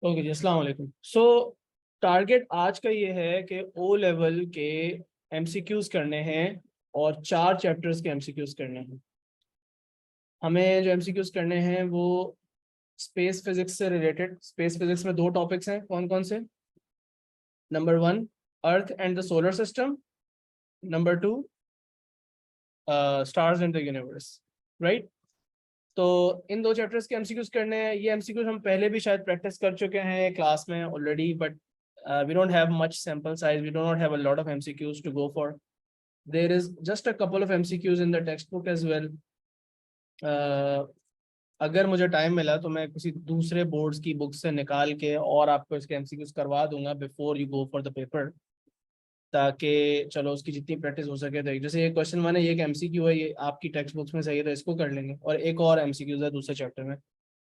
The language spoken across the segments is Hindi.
ओके जी, अस्सलाम वालेकुम। सो टारगेट आज का ये है कि ओ लेवल के एमसीक्यूज करने हैं और 4 चैप्टर्स के एमसीक्यूज करने हैं। हमें जो एमसीक्यूज करने हैं वो स्पेस फिजिक्स से रिलेटेड। स्पेस फिजिक्स में 2 टॉपिक्स हैं, कौन कौन से? Number 1 earth and the solar system, number 2 stars in the universe, right. तो इन 2 चैप्टर्स के एमसीक्यूज करने हैं। ये एमसीक्यूज हम पहले भी शायद प्रैक्टिस कर चुके हैं क्लास में already, but we don't have much sample size, we do not have a lot of MCQs to go for. There is just a couple of MCQs in the textbook as well. अगर मुझे टाइम मिला तो मैं किसी दूसरे बोर्ड्स की बुक से निकाल के और आपको इसके MCQs करवा दूंगा before you go for the paper, ताकि चलो उसकी जितनी प्रैक्टिस हो सके। तो जैसे ये क्वेश्चन 1 है, ये एक MCQ है, ये आपकी टेक्स्ट बुक्स में सही है तो इसको कर लेंगे, और एक और MCQs है दूसरे चैप्टर में।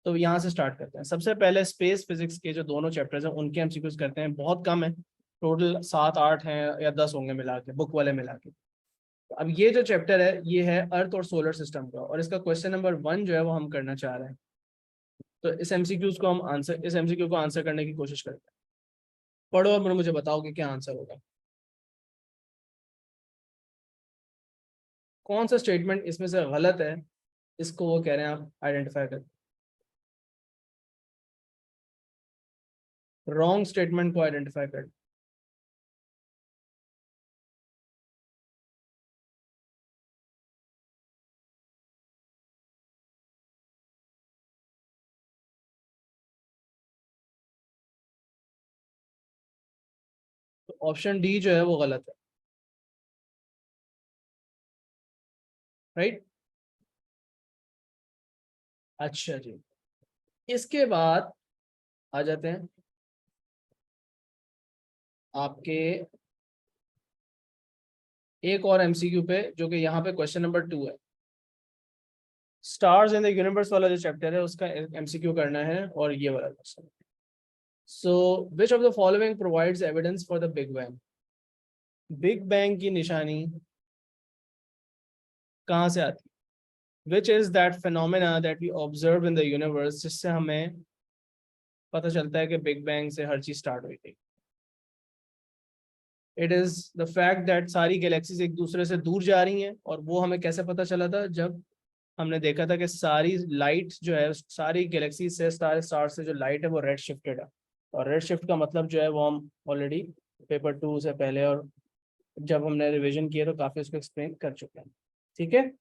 तो यहाँ से स्टार्ट करते हैं। सबसे पहले स्पेस फिजिक्स के जो दोनों चैप्टर्स हैं उनके MCQs करते हैं। बहुत कम है, टोटल 7-8 हैं या 10 होंगे मिला के, बुक वाले मिला के। तो अब ये जो चैप्टर है ये है अर्थ और सोलर सिस्टम का, और इसका क्वेश्चन नंबर 1 जो है वो हम करना चाह रहे हैं। तो इस MCQ को आंसर करने की कोशिश करते हैं। पढ़ो और मुझे बताओ कि क्या आंसर होगा। कौन सा स्टेटमेंट इसमें से गलत है, इसको वो कह रहे हैं आप आइडेंटिफाई कर। रॉन्ग स्टेटमेंट को आइडेंटिफाई कर। तो ऑप्शन डी जो है वो गलत है, राइट। अच्छा जी, इसके बाद आ जाते हैं आपके एक और MCQ पे, जो कि यहाँ पे क्वेश्चन नंबर 2 है। स्टार्स इन द यूनिवर्स वाला जो चैप्टर है उसका MCQ करना है, और ये वाला question. So which of the following provides evidence for the big bang? Big bang की निशानी कहाँ से आती है? Which is that phenomena that we observe in the universe, जिससे हमें पता चलता है कि बिग बैंग से हर चीज स्टार्ट हुई थी। It is the fact that सारी गैलेक्सीज एक दूसरे से दूर जा रही हैं, और वो हमें कैसे पता चला था? जब हमने देखा था कि सारी लाइट जो है, सारी गैलेक्सी से, सारे स्टार से जो लाइट है वो रेड शिफ्टेड है। और रेड शिफ्ट का मतलब जो है वो हम ऑलरेडी पेपर 2 से पहले और जब हमने रिवीजन किया तो काफी उसको एक्सप्लेन कर चुके हैं। ठीक है,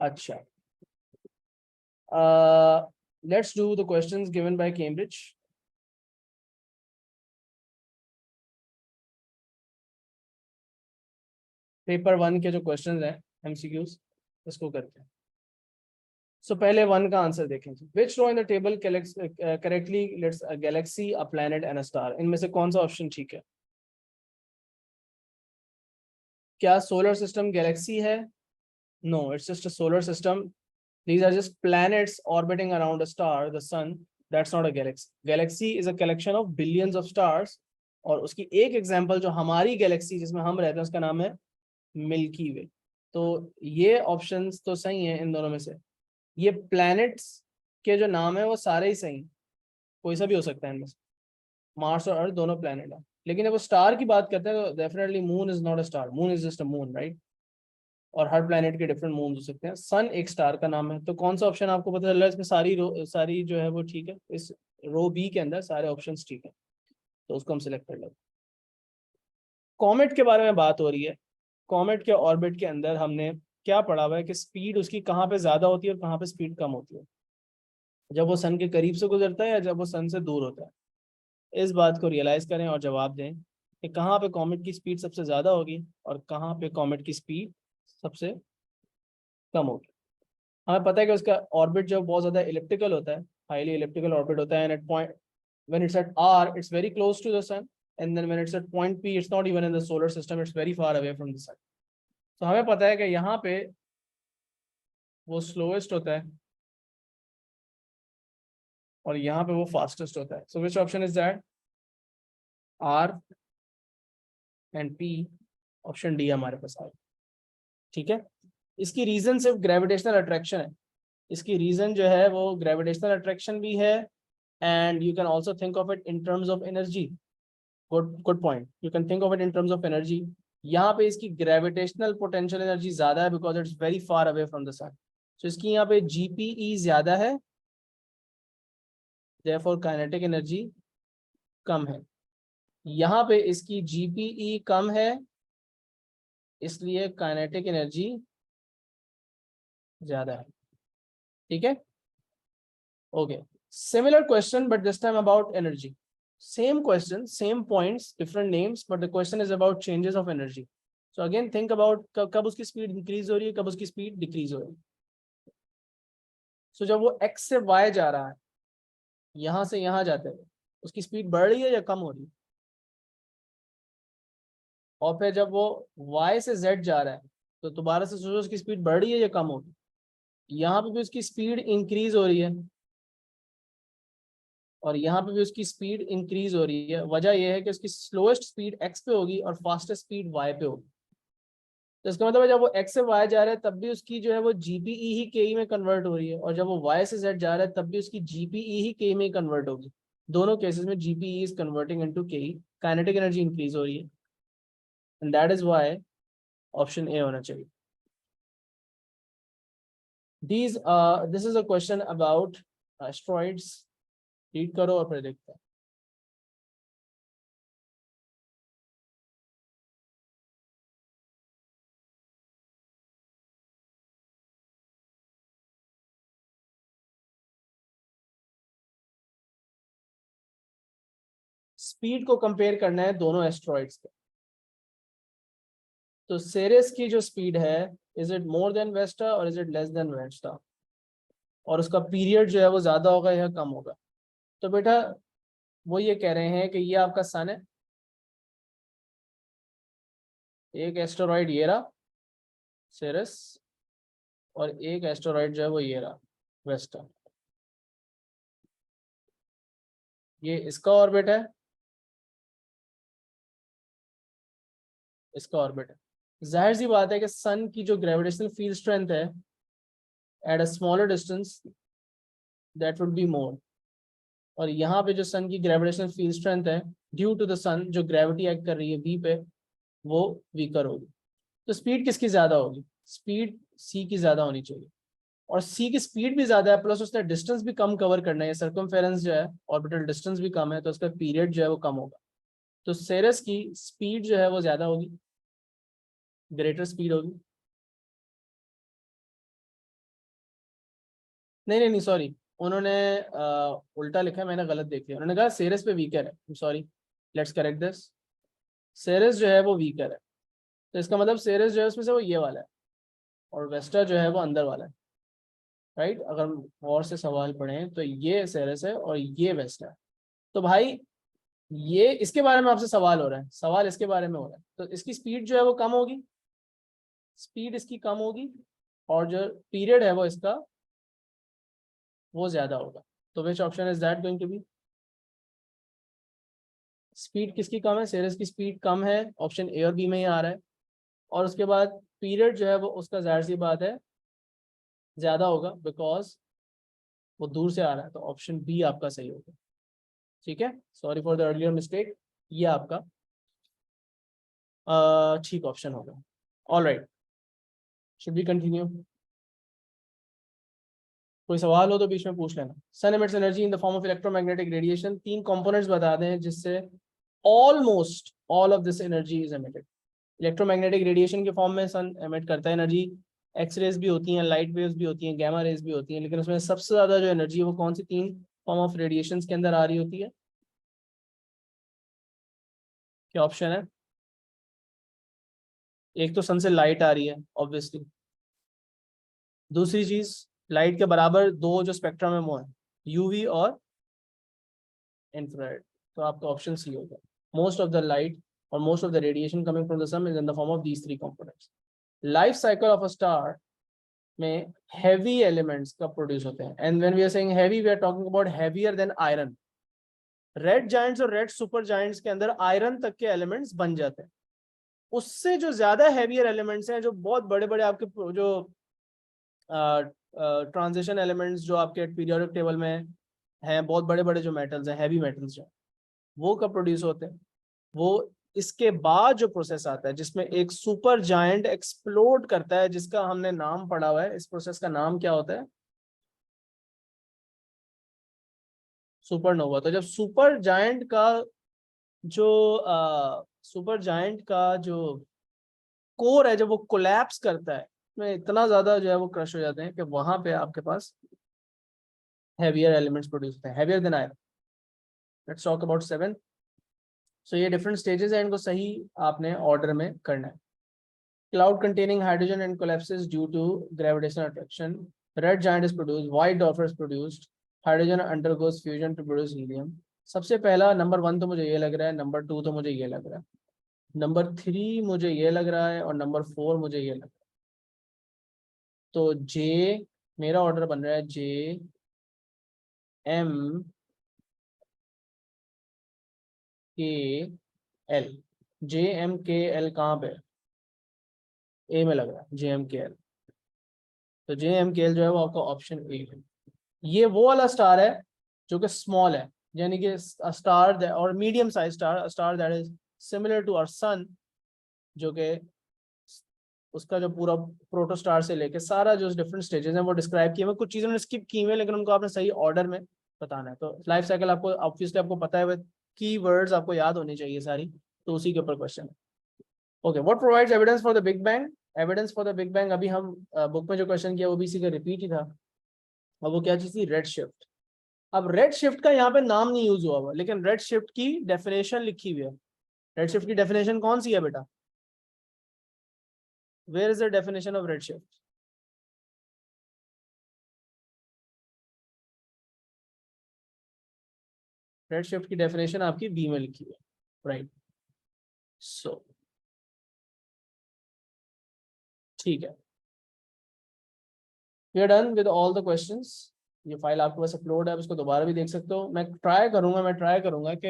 अच्छा। Let's do the questions given by Cambridge. Paper 1 के जो क्वेश्चंस हैं MCQs, इसको करते हैं। सो पहले 1 का आंसर देखें। Which row in the table correctly lists a galaxy, a planet and a star. इनमें से कौन सा ऑप्शन ठीक है? क्या सोलर सिस्टम गैलेक्सी है? No, it's just a solar system. These are just planets orbiting around a star, the sun. That's not a galaxy. Galaxy is a collection of billions of stars. और उसकी एक एग्जांपल जो हमारी गैलेक्सी जिसमें हम रहते हैं उसका नाम है मिल्की वे। तो ये ऑप्शंस तो सही हैं इन दोनों में से। ये प्लैनेट्स के जो नाम है वो सारे ही सही, कोई सा भी हो सकता है इनमें से। मार्स और अर्थ दोनों प्लैनेट है। लेकिन जब वो स्टार की बात करते हैं तो definitely moon is not a star, moon is just a moon, right. और हर प्लैनेट के डिफरेंट मून हो सकते हैं। सन एक स्टार का नाम है। तो कौन सा ऑप्शन आपको पता चल रहा है इसमें? सारी जो है वो ठीक है, इस रो बी के अंदर सारे ऑप्शंस ठीक है, तो उसको हम सिलेक्ट कर लेते हैं। कॉमेट के बारे में बात हो रही है। कॉमेट के ऑर्बिट के अंदर हमने क्या पढ़ा हुआ है कि स्पीड उसकी कहाँ पे ज्यादा होती है और कहाँ पे स्पीड कम होती है, जब वो सन के करीब से गुजरता है या जब वो सन से दूर होता है। इस बात को रियलाइज करें और जवाब दें कि कहाँ पे कॉमेट की स्पीड सबसे ज्यादा होगी और कहाँ पे कॉमेट की स्पीड सबसे कम होगी। हमें पता है कि उसका ऑर्बिट जो बहुत ज्यादा इलिप्टिकल होता है, हाईली इलिप्टिकल ऑर्बिट होता है, and at point when it's at R it's very close to the sun, and then when it's at point P it's not even in the solar system, it's very far away from the sun. तो हमें पता है कि यहाँ पे वो स्लोएस्ट होता है और यहाँ पे वो फास्टेस्ट होता है। So which option is that? R and P, option D हमारे पास आया। ठीक है, इसकी रीजन सिर्फ ग्रेविटेशनल अट्रैक्शन है। इसकी रीजन जो है वो ग्रेविटेशनल अट्रैक्शन भी है, and you can also think of it in terms of energy. Good point. You can think of it in terms of energy. यहाँ पे इसकी gravitational potential energy ज़्यादा है because it's very far away from the sun. So इसकी यहाँ पे GPE ज़्यादा है, therefore kinetic energy कम है. यहाँ पे इसकी GPE कम है, इसलिए kinetic energy ज़्यादा है. ठीक है? Okay. Similar question, but this time about energy. Same question, same points, different names, but the question is about changes of energy. So again, think about कब उसकी speed increase हो रही है, कब उसकी speed decrease हो रही है. So जब वो x से y जा रहा है, यहाँ से यहाँ जाते हुए, उसकी speed बढ़ रही है या कम हो रही है? और फिर जब वो y से z जा रहा है, तो दोबारा से सोचो उसकी speed बढ़ रही है या कम हो रही है? यहाँ पे भी उसकी speed increase हो रही है, और यहाँ पे भी उसकी स्पीड इंक्रीज हो रही है. वजह यह है कि उसकी स्लोएस्ट स्पीड x पे होगी और फास्टेस्ट स्पीड y पे होगी. तो इसका मतलब है जब वो x से y जा रहा है तब भी उसकी जो है वो GPE ही KE में कन्वर्ट हो रही है, और जब वो y से z जा रहा है तब भी उसकी GPE ही KE में कन्वर्ट होगी. दोनों केसेस में GPE is converting into KE. Kinetic energy increase हो रही है, and that is why option A होना चाहिए. This is a question about asteroids. Read करो और फिर देखते हैं. स्पीड को कंपेयर करना है दोनों एस्ट्रॉइड्स के. तो सेरेस की जो स्पीड है, is it more than Vesta और is it less than Vesta, और उसका पीरियड जो है वो ज्यादा होगा या कम होगा. तो बेटा वो ये कह रहे हैं कि ये आपका सन है, एक एस्टेरॉइड ये रहा सेरेस, और एक एस्टेरॉइड जो है वो ये रहा वेस्टा. ये इसका ऑर्बिट है, इसका ऑर्बिट है. जाहिर सी बात है कि सन की जो ग्रेविटेशनल फील्ड स्ट्रेंथ है at a smaller distance that would be more, और यहाँ पे जो सन की ग्रेविटेशनल फील्ड स्ट्रेंथ है ड्यू टू द सन, जो ग्रेविटी एक्ट कर रही है वी पे, वो वीकर होगी. तो स्पीड किसकी ज्यादा होगी? स्पीड सी की ज्यादा होनी चाहिए, और सी की स्पीड भी ज्यादा है, प्लस उसने डिस्टेंस भी कम कवर करना है. सर्कमफेरेंस जो है, ऑर्बिटल डिस्टेंस भी कम है, तो उसका पीरियड जो है वो कम होगा. तो सेरेस की स्पीड जो है वो ज्यादा होगी, ग्रेटर स्पीड होगी. नहीं सॉरी, उन्होंने उल्टा लिखा है, मैंने गलत देख लिया. उन्होंने कहा सेरेस पे वीकर है. Sorry, let's correct this. Ceres जो है वो वीकर है, तो इसका मतलब सेरेस जो है उसमें से वो ये वाला है, और वेस्टा जो है वो अंदर वाला है. राइट? अगर हम और से सवाल पढ़ें तो ये सेरेस है और ये वेस्टा है. तो भाई ये इसके बारे में आपसे सवाल हो रहा है, सवाल इसके बारे में हो रहा है, तो इसकी स्पीड जो है वो कम होगी, स्पीड इसकी कम होगी, और जो पीरियड है वो इसका वो ज्यादा होगा. तो which option is that going to be? Speed किसकी कम है? सेरेस की स्पीड कम है, ऑप्शन ए और बी में ही आ रहा है. और उसके बाद पीरियड जो है वो उसका जाहिर सी बात है ज्यादा होगा, बिकॉज वो दूर से आ रहा है. तो ऑप्शन बी आपका सही होगा. ठीक है, sorry for the earlier mistake. ये आपका ठीक ऑप्शन होगा. All right, should be continue? कोई सवाल हो तो बीच में पूछ लेना. Sun emits energy in the form of electromagnetic radiation. 3 components बता दें जिससे almost all of this energy is emitted. Electromagnetic radiation के फॉर्म में सन एमिट करता है एनर्जी. एक्स रेज भी होती हैं, लाइट वेव्स भी होती हैं, गामा रेज भी होती हैं, लेकिन उसमें सबसे ज्यादा जो एनर्जी है वो कौन सी 3 फॉर्म ऑफ रेडिएशन के अंदर आ रही होती है? क्या ऑप्शन है? एक तो सन से लाइट आ रही है ऑब्वियसली. दूसरी चीज, लाइट के बराबर दो जो स्पेक्ट्रम है वो है यूवी और इंफ्रारेड. तो आपका ऑप्शन सी होगा. मोस्ट ऑफ द लाइट और most of the radiation coming from the sun is in the form of these 3 components. Life cycle of a star में हेवी एलिमेंट्स कब प्रोड्यूस होते हैं? And when we are saying heavy, we are talking about heavier than iron. Red giants और रेड सुपर जायंट्स के अंदर आयरन तक के एलिमेंट्स बन जाते हैं. उससे जो ज्यादा हेवियर एलिमेंट्स हैं, जो बहुत बड़े बड़े आपके जो ट्रांजिशन एलिमेंट्स जो आपके पीरियोडिक टेबल में हैं, बहुत बड़े बड़े जो मेटल्स हैं, हैवी मेटल्स जो, वो कब प्रोड्यूस होते हैं? वो इसके बाद जो प्रोसेस आता है जिसमें एक सुपर जायंट एक्सप्लोड करता है, जिसका हमने नाम पढ़ा हुआ है, इस प्रोसेस का नाम क्या होता है? सुपरनोवा। तो जब सुपर जायंट का जो सुपर जायंट का जो कोर है, जब वो कोलैप्स करता है, में इतना ज्यादा जो है वो क्रश हो जाते हैं कि वहां पे आपके पास हैवियर एलिमेंट्स प्रोड्यूस होते हैं, heavier than iron. Let's talk about 7। सो ये डिफरेंट स्टेजेस है, इनको सही आपने ऑर्डर में करना है। Cloud containing hydrogen and collapses due to gravitational attraction. Red giant is produced. White dwarf is produced. Hydrogen undergoes fusion to produce helium. सबसे पहला नंबर 1 तो मुझे ये लग रहा है, नंबर 2 तो मुझे ये लग रहा है, नंबर 3 मुझे ये लग रहा है, और नंबर 4 मुझे ये लग रहा है। तो जे, मेरा ऑर्डर बन रहा है जे एम के एल। जे एम के एल कहाँ पे? ए में लग रहा है जे एम के एल। तो जे एम के एल जो है वो आपका ऑप्शन ए है। ये वो वाला स्टार है जो कि स्मॉल है, यानी कि स्टार और medium size star, star that is similar to our sun, जो कि उसका जो पूरा प्रोटोस्टार से लेके सारा जो डिफरेंट स्टेजेस हैं वो डिस्क्राइब किए हुए। कुछ चीज़ों ने स्किप की हुई, लेकिन उनको आपने सही ऑर्डर में बताना है। तो लाइफ साइकिल आपको ऑब्वियसली आपको पता है, की वर्ड्स आपको याद होनी चाहिए सारी, तो उसी के ऊपर क्वेश्चन है। Okay, what provides evidence for the big bang? Evidence for the big bang, अभी हम बुक में जो क्वेश्चन किया वो भी इसी का रिपीट ही था। और वो क्या चीज़ थी? Red shift. अब रेड शिफ्ट का यहाँ पे नाम नहीं यूज हुआ हुआ, लेकिन रेड शिफ्ट की डेफिनेशन लिखी हुई है। रेड शिफ्ट की डेफिनेशन कौन सी है बेटा? Where is the definition of redshift? Redshift की डेफिनेशन आपकी बी में लिखी हुई है, राइट? सो ठीक है, we are done with all the questions. ये फाइल आपके पास अपलोड है, आप इसको दोबारा भी देख सकते हो। मैं ट्राई करूंगा कि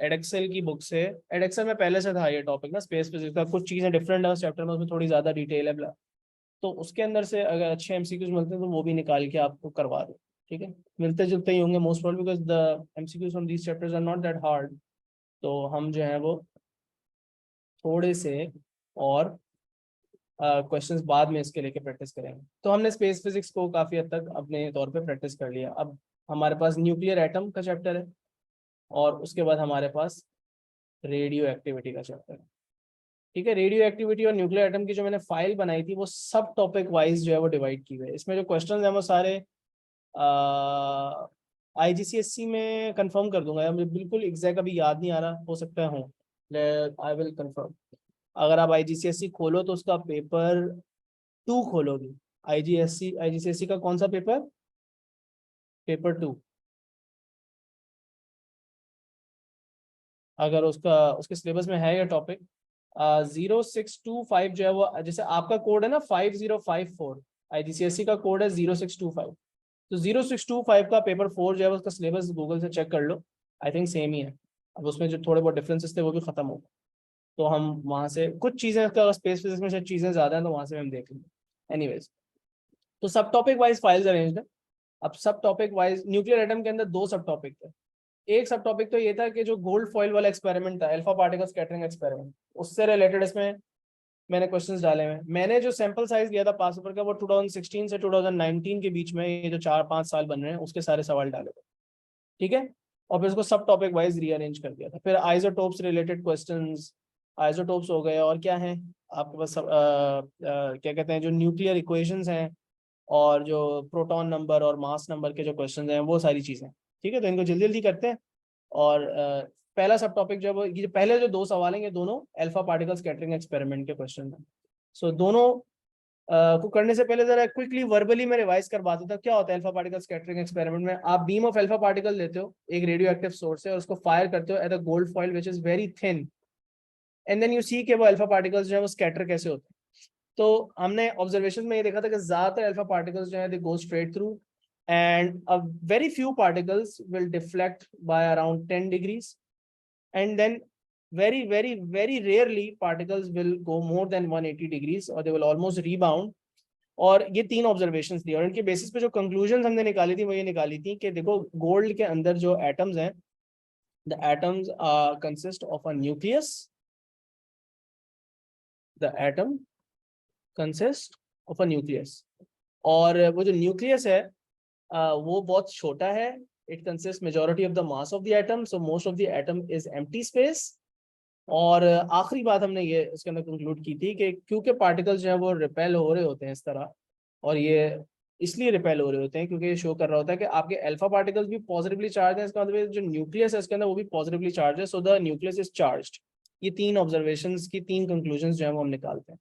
एडेक्सेल की बुक से, एडेक्सेल में पहले से था ये टॉपिक ना, स्पेस फिजिक्स का, कुछ चीज़ें डिफरेंट है उस चैप्टर में, उसमें थोड़ी ज़्यादा डिटेल है, तो उसके अंदर से अगर अच्छे एमसीक्यूज मिलते हैं तो वो भी निकाल के आपको करवा दो, ठीक है? मिलते जुलते ही होंगे most probably, because the MCQs from these chapters are not that hard. तो हम जो है वो थोड़े से और क्वेश्चंस बाद में इसके लेके प्रैक्टिस करेंगे। तो हमने स्पेस फिजिक्स को काफ़ी हद तक अपने तौर पे प्रैक्टिस कर लिया। अब हमारे पास न्यूक्लियर एटम का चैप्टर है, और उसके बाद हमारे पास रेडियो एक्टिविटी का चैप्टर है, ठीक है? रेडियो एक्टिविटी और न्यूक्लियर एटम की जो मैंने फाइल बनाई थी वो सब टॉपिक वाइज जो है वो डिवाइड की हुई है। इसमें जो क्वेश्चंस हैं वो सारे IGCSE में कंफर्म कर दूंगा, मुझे बिल्कुल एग्जैक्ट अभी याद नहीं आ रहा, हो सकता है हो, आई विल कंफर्म। अगर आप IGCSE खोलो तो उसका पेपर 2 खोलोगे। IGCSE का कौन सा पेपर? पेपर 2। अगर उसका उसके सिलेबस में है ये टॉपिक 0625 जो है वो, जैसे आपका कोड है ना 5054, IGCSE का कोड है 0625, तो 0625 का पेपर 4 जो है उसका सिलेबस गूगल से चेक कर लो, आई थिंक सेम ही है। अब उसमें जो थोड़े बहुत डिफरेंसेस थे वो भी खत्म हो गए, तो हम वहाँ से कुछ चीज़ें का स्पेस फिजिक्स में शायद चीज़ें ज़्यादा हैं तो वहाँ से हम देख लेंगे। एनीवेज, तो सब टॉपिक वाइज फाइल्स अरेंज्ड है। अब सब टॉपिक वाइज न्यूक्लियर एटम के अंदर 2 सब टॉपिक थे। एक सब टॉपिक तो ये था कि जो गोल्ड फॉइल वाला एक्सपेरिमेंट था, अल्फा पार्टिकल स्कैटरिंग एक्सपेरिमेंट, उससे रिलेटेड इसमें मैंने क्वेश्चंस डाले हुए। मैंने जो सैंपल साइज लिया था पास पेपर का वो 2016 से 2019 के बीच में, ये जो 4-5 साल बन रहे हैं उसके सारे सवाल डाले थे, ठीक है? और फिर उसको सब टॉपिक वाइज रीअरेंज कर दिया था। फिर आइसोटोप्स रिलेटेड क्वेश्चंस, आइसोटोप्स हो गए, और क्या है आपके पास क्या कहते हैं, जो न्यूक्लियर इक्वेशंस हैं, और जो प्रोटॉन नंबर और मास नंबर के जो क्वेश्चंस हैं, वो सारी चीज़ें, ठीक है? तो इनको जल्दी जल्दी करते हैं। और पहला सब टॉपिक जो है वो, ये जो पहले जो 2 सवाल हैं ये दोनों अल्फा पार्टिकल स्कैटरिंग एक्सपेरिमेंट के क्वेश्चन हैं। सो दोनों को करने से पहले जरा क्विकली वर्बली मैं रिवाइज करवा देता हूँ क्या होता है अल्फा पार्टिकल स्कैटरिंग एक्सपेरिमेंट में। आप बीम ऑफ अल्फा पार्टिकल लेते हो एक रेडियो एक्टिव सोर्स से, और उसको फायर करते हो at a gold foil which is very thin, and then you see के वो अल्फा पार्टिकल्स जो है वो स्कैटर कैसे होते हैं। तो हमने ऑब्जर्वेशन में ये देखा था कि ज्यादातर अल्फा पार्टिकल्स जो है they go straight through, and a very few particles will deflect by around 10 degrees, and then very rarely particles will go more than 180 degrees, or they will almost rebound, और ये 3 ऑब्जर्वेशंस थी और इनके बेसिस पे जो कंक्लूजन हमने निकाली थी वो ये निकाली थी कि देखो गोल्ड के अंदर जो एटम्स हैं, the atoms consist of a nucleus, the atom consist of a nucleus, और वो जो न्यूक्लियस है वो बहुत छोटा है, it consist majority of the mass of the atom, so most of the atom is empty space. और आखिरी बात हमने ये इसके अंदर कंक्लूड की थी कि क्योंकि पार्टिकल्स जो है वो रिपेल हो रहे होते हैं इस तरह, और ये इसलिए रिपेल हो रहे होते हैं क्योंकि ये शो कर रहा होता है कि आपके अल्फा पार्टिकल्स भी पॉजिटिवली चार्ज हैं, इसका मतलब जो न्यूक्लियस है इसके अंदर वो भी पॉजिटिवली चार्ज है, so the nucleus is charged. ये 3 ऑब्जर्वेशंस की 3 कंक्लूजन जो है वो हम निकालते हैं।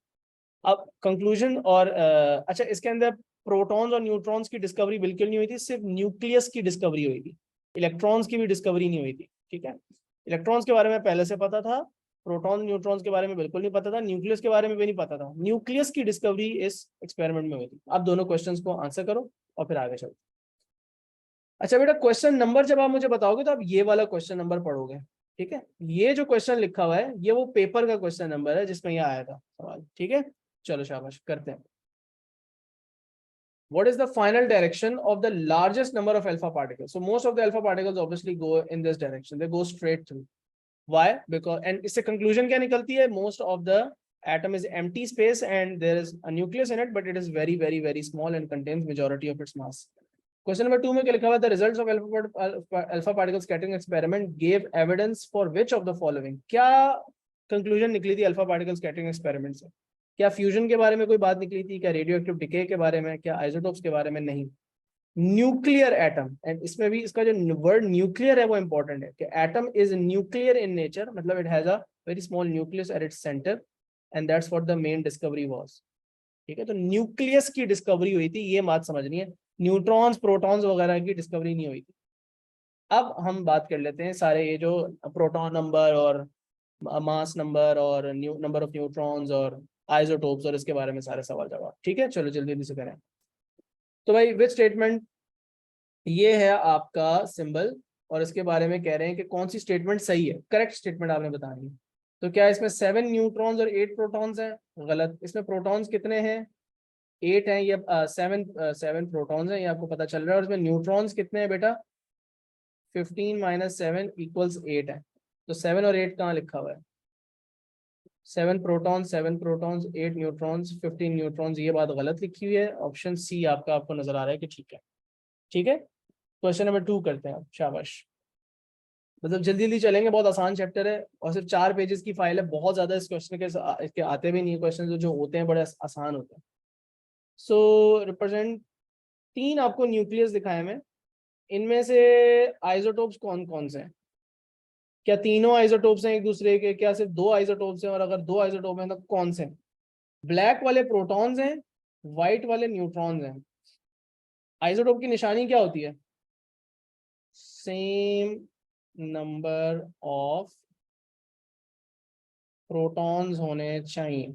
अब कंक्लूजन और अच्छा, इसके अंदर प्रोटॉन्स और न्यूट्रॉन्स की डिस्कवरी बिल्कुल नहीं हुई थी, सिर्फ न्यूक्लियस की डिस्कवरी हुई थी, इलेक्ट्रॉन्स की भी डिस्कवरी नहीं हुई थी। ठीक है, इलेक्ट्रॉन्स के बारे में पहले से पता था, प्रोटॉन न्यूट्रॉन्स के बारे में बिल्कुल नहीं पता था, न्यूक्लियस के बारे में भी नहीं पता था। न्यूक्लियस की डिस्कवरी इस एक्सपेरिमेंट में हुई थी। आप दोनों क्वेश्चंस को आंसर करो और फिर आगे चलो। अच्छा बेटा, क्वेश्चन नंबर जब आप मुझे बताओगे तो आप ये वाला क्वेश्चन नंबर पढ़ोगे। ठीक है, ये जो क्वेश्चन लिखा हुआ है ये वो पेपर का क्वेश्चन नंबर है जिसमें ये आया था सवाल। ठीक है, चलो शाबाश करते हैं। What is the final direction of the largest number of alpha particles? So most of the alpha particles obviously go in this direction. They go straight through. Why? Because, and इससे conclusion क्या निकलती है? Most of the atom is empty space and there is a nucleus in it, but it is very, very, very small and contains majority of its mass. Question number 2 में क्या लिखा हुआ? The results of alpha particle scattering experiment gave evidence for which of the following? क्या conclusion निकली थी alpha particle scattering experiment से? क्या फ्यूजन के बारे में कोई बात निकली थी? क्या रेडियो एक्टिव डिके के बारे में? क्या आइसोटोप्स के बारे में? नहीं, न्यूक्लियर एटम। एंड इसमें भी इसका जो वर्ड न्यूक्लियर है वो इंपॉर्टेंट है कि atom is nuclear in nature, मतलब it has a very small nucleus at its centre, and that's what the main discovery was. ठीक है, तो न्यूक्लियस की डिस्कवरी हुई थी, ये बात समझनी है। न्यूट्रॉन्स प्रोटॉन्स वगैरह की डिस्कवरी नहीं हुई थी। अब हम बात कर लेते हैं सारे ये जो प्रोटॉन नंबर और मास नंबर और नंबर ऑफ न्यूट्रॉन्स और आइसोटोप्स और इसके बारे में सारे सवाल जवाब। ठीक है, चलो जल्दी जल्दी से करें। तो भाई विच स्टेटमेंट, ये है आपका सिंबल और इसके बारे में कह रहे हैं कि कौन सी स्टेटमेंट सही है, करेक्ट स्टेटमेंट आपने बतानी है। तो क्या इसमें 7 न्यूट्रॉन्स और 8 प्रोटॉन्स हैं? गलत। इसमें प्रोटॉन्स कितने हैं? 8 हैं, ये 7 प्रोटॉन्स हैं, ये आपको पता चल रहा है। और इसमें न्यूट्रॉन्स कितने हैं बेटा? 15 - 7 = 8 है। तो 7 और 8 कहाँ लिखा हुआ है? 7 प्रोटॉन्स, 7 प्रोटॉन्स, 8 न्यूट्रॉन्स, 15 न्यूट्रॉन्स, ये बात गलत लिखी हुई है। ऑप्शन सी आपका आपको नजर आ रहा है कि ठीक है। ठीक है, क्वेश्चन नंबर 2 करते हैं आप, शाबाश। मतलब जल्दी जल्दी चलेंगे, बहुत आसान चैप्टर है और सिर्फ 4 पेजेस की फाइल है, बहुत ज्यादा इस क्वेश्चन के इसके आते भी नहीं है क्वेश्चन, जो होते हैं बड़े आसान होते हैं। सो रिप्रेजेंट 3 आपको न्यूक्लियस दिखाए में, इनमें से आइसोटोप्स कौन कौन से हैं? क्या तीनों आइसोटोप्स हैं एक दूसरे के? क्या सिर्फ 2 आइसोटोप्स हैं? और अगर 2 आइसोटोप हैं तो कौन से? ब्लैक वाले प्रोटॉन्स हैं, व्हाइट वाले न्यूट्रॉन्स हैं। आइसोटोप की निशानी क्या होती है? सेम नंबर ऑफ प्रोटॉन्स होने चाहिए।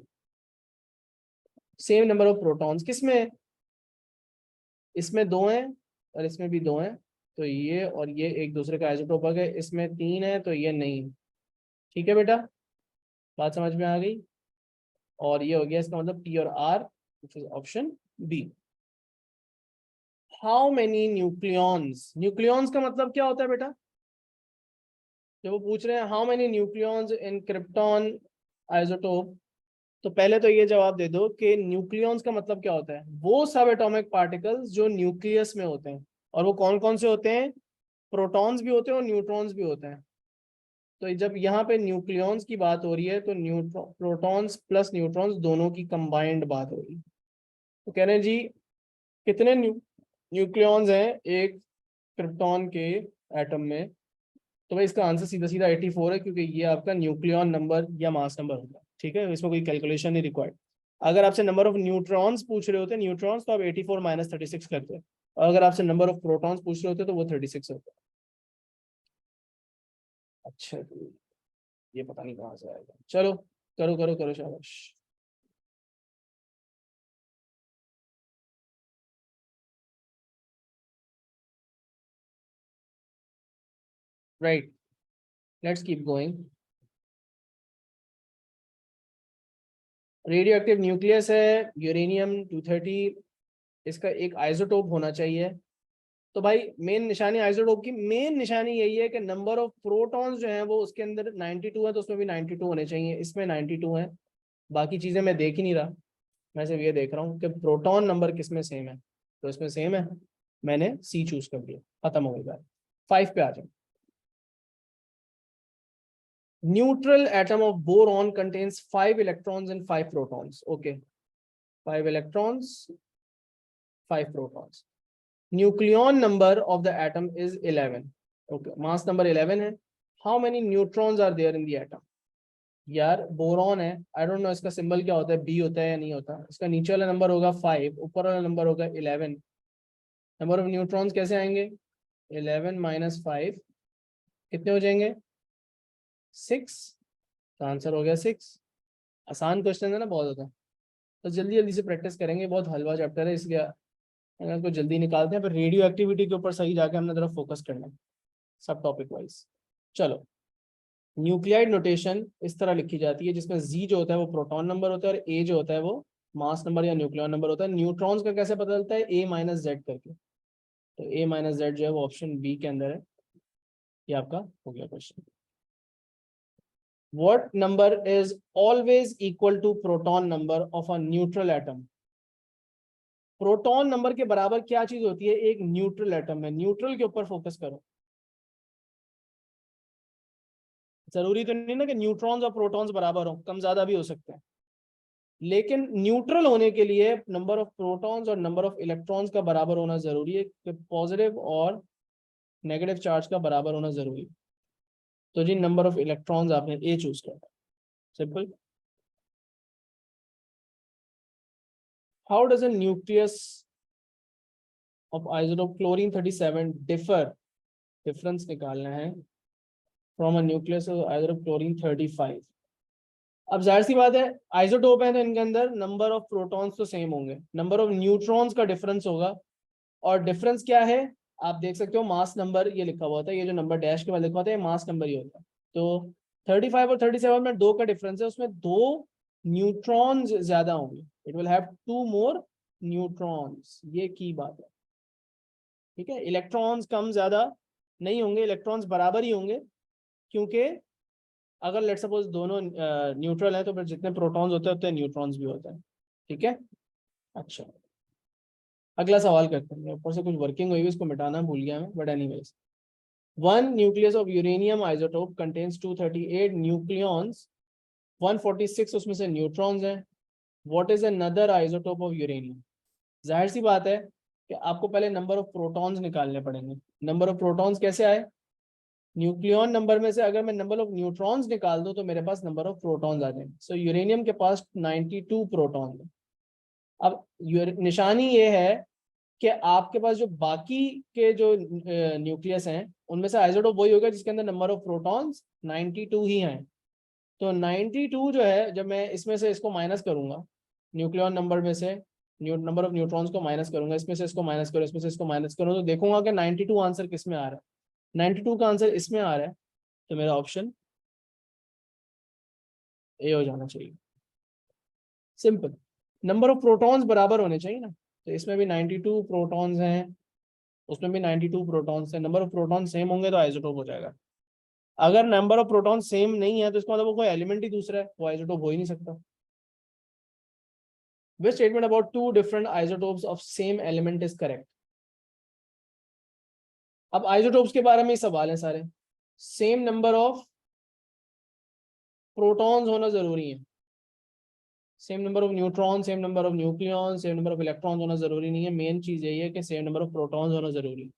सेम नंबर ऑफ प्रोटॉन्स किसमें? इसमें 2 हैं और इसमें भी 2 हैं, तो ये और ये एक दूसरे का आइसोटोप आ गए। इसमें 3 है तो ये नहीं। ठीक है बेटा, बात समझ में आ गई? और ये हो गया इसका मतलब P और R, which is option B. How many nucleons, nucleons का मतलब क्या होता है बेटा? जब वो पूछ रहे हैं how many nucleons in krypton isotope, तो पहले तो ये जवाब दे दो कि न्यूक्लियॉन्स का मतलब क्या होता है? वो सब एटॉमिक पार्टिकल्स जो न्यूक्लियस में होते हैं। और वो कौन कौन से होते हैं? प्रोटॉन्स भी होते हैं और न्यूट्रॉन्स भी होते हैं। तो जब यहाँ पे न्यूक्लियॉन्स की बात हो रही है तो प्रोटॉन्स प्लस न्यूट्रॉन्स दोनों की कंबाइंड बात हो रही है। तो कह रहे हैं जी कितने न्यूक्लियॉन्स हैं एक क्रिप्टॉन के एटम में? तो भाई इसका आंसर सीधा सीधा 84 है, क्योंकि ये आपका न्यूक्लियॉन नंबर या मास नंबर होगा। ठीक है, इसमें कोई कैलकुलेशन नहीं रिक्वायर्ड। अगर आपसे नंबर ऑफ न्यूट्रॉन्स पूछ रहे होते न्यूट्रॉन्स, तो आप 84 - 36 करते हैं। और अगर आपसे नंबर ऑफ प्रोटॉन्स पूछ रहे होते तो वो 36 होता है। अच्छा, तो ये पता नहीं कहाँ से आएगा। चलो करो करो करो, शाबाश। Right, let's keep going. Radio active nucleus है यूरेनियम 230, इसका एक आइसोटोप होना चाहिए। तो भाई मेन निशानी आइसोटोप की मेन निशानी यही है कि नंबर ऑफ प्रोटॉन्स जो हैं वो उसके अंदर 92 है, तो उसमें भी 92 होने चाहिए, इसमें 92 है। बाकी चीजें मैं देख ही नहीं रहा, मैं सिर्फ ये देख रहा हूँ कि प्रोटॉन नंबर किसमें सेम है, तो इसमें सेम है, मैंने सी चूज कर दिया, खत्म हो गई बात। 5 पे आ जाए। Neutral atom of boron contains 5 electrons and 5 protons. Okay, 5 electrons 5 protons. Nucleon number of the atom is 11। Okay, mass number 11 है। How many neutrons are there in the atom? यार बोरॉन है, आई डोंट नो इसका सिंबल क्या होता है, बी होता है या नहीं होता। इसका नीचे वाला नंबर होगा 5, ऊपर वाला नंबर होगा 11। नंबर ऑफ न्यूट्रॉन्स कैसे आएंगे? 11 माइनस 5 कितने हो जाएंगे? 6। तो आंसर हो गया 6। आसान क्वेश्चन है ना बहुत ज़्यादा, तो जल्दी जल्दी से प्रैक्टिस करेंगे, बहुत हलवा चैप्टर है इसलिए अगर इसको जल्दी निकालते हैं। फिर रेडियो एक्टिविटी के ऊपर सही जाके हमने जरा फोकस करना है सब टॉपिक वाइज। चलो, न्यूक्लियाइड नोटेशन इस तरह लिखी जाती है जिसमें जी जो होता है वो प्रोटॉन नंबर होता है और ए जो होता है वो मास नंबर या न्यूक्लियन नंबर होता है। न्यूट्रॉन्स का कैसे पता चलता है? ए माइनस जेड करके। तो ए माइनस जेड जो है वो ऑप्शन बी के अंदर है। ये आपका हो गया question. What number is always equal to proton number of a neutral atom? Proton number के बराबर क्या चीज होती है एक न्यूट्रल एटम में? न्यूट्रल के ऊपर फोकस करो। जरूरी तो नहीं ना कि न्यूट्रॉन्स और प्रोटॉन्स बराबर हो, कम ज्यादा भी हो सकते हैं, लेकिन न्यूट्रल होने के लिए नंबर ऑफ प्रोटॉन्स और नंबर ऑफ इलेक्ट्रॉन्स का बराबर होना जरूरी है, कि पॉजिटिव और नेगेटिव चार्ज का बराबर होना जरूरी है। तो जी नंबर ऑफ इलेक्ट्रॉन्स आपने ए चूज करना है, simple. How does a nucleus of isotope chlorine 37 differ, difference निकालना है, from a nucleus of isotope chlorine 35। अब जाहिर सी बात है आइसोटोप है तो इनके अंदर नंबर ऑफ प्रोटॉन्स तो सेम होंगे, नंबर ऑफ न्यूट्रॉन्स का डिफरेंस होगा। और डिफरेंस क्या है? आप देख सकते हो मास नंबर ये लिखा हुआ था, ये जो नंबर डैश के बाद लिखा होता है ये मास नंबर ही होता है। तो 35 और 37 में 2 का डिफरेंस है, उसमें 2 न्यूट्रॉन्स ज्यादा होंगे, it will have 2 more neutrons, ये की बात है। ठीक है, इलेक्ट्रॉन्स कम ज्यादा नहीं होंगे, इलेक्ट्रॉन्स बराबर ही होंगे, क्योंकि अगर लेट सपोज दोनों न्यूट्रल है तो फिर जितने प्रोटॉन्स होते हैं उतने न्यूट्रॉन्स भी होते हैं। ठीक है, अच्छा अगला सवाल करते हैं। ऊपर से कुछ वर्किंग हुई है, इसको मिटाना भूल गया मैं, but anyways. One nucleus of uranium isotope contains 238 nucleons, 146 उसमें से न्यूट्रॉन्स हैं। What is another isotope of uranium? जाहिर सी बात है कि आपको पहले नंबर ऑफ प्रोटॉन्स निकालने पड़ेंगे। नंबर ऑफ प्रोटॉन्स कैसे आए? न्यूक्लियॉन नंबर में से अगर मैं नंबर ऑफ न्यूट्रॉन्स निकाल दूं तो मेरे पास नंबर ऑफ प्रोटॉन्स आ जाएंगे। सो यूरेनियम के पास 92 प्रोटॉन है। अब निशानी ये है कि आपके पास जो बाकी के जो न्यूक्लियस हैं उनमें से आइसोटोप वही होगा जिसके अंदर नंबर ऑफ प्रोटॉन्स 92 ही हैं। तो 92 जो है, जब मैं इसमें से इसको माइनस करूंगा, न्यूक्लियन नंबर में से नंबर ऑफ न्यूट्रॉन्स को माइनस करूंगा, इसमें से इसको माइनस करूँ, इसमें से इसको माइनस करूँ, तो देखूंगा कि 92 आंसर किस में आ रहा है। 92 का आंसर इसमें आ रहा है, तो मेरा ऑप्शन ए हो जाना चाहिए, सिंपल। नंबर ऑफ प्रोटॉन्स बराबर होने चाहिए ना, तो इसमें भी 92 प्रोटॉन्स हैं, उसमें भी 92 प्रोटॉन्स हैं, नंबर ऑफ प्रोटॉन सेम होंगे तो आइसोटोप हो जाएगा। अगर नंबर ऑफ प्रोटॉन सेम नहीं है तो इसका मतलब वो कोई एलिमेंट ही दूसरा है, वो आइसोटोप हो ही नहीं सकता। Which statement about two different isotopes of same element is correct? अब आइसोटोप्स के बारे में ही सवाल है सारे। सेम नंबर ऑफ प्रोटॉन्स होना जरूरी है, same number of neutron, same number of nucleon, same number of electrons होना जरूरी नहीं है। मेन चीज यही है कि सेम नंबर ऑफ प्रोटॉन्स होना जरूरी है।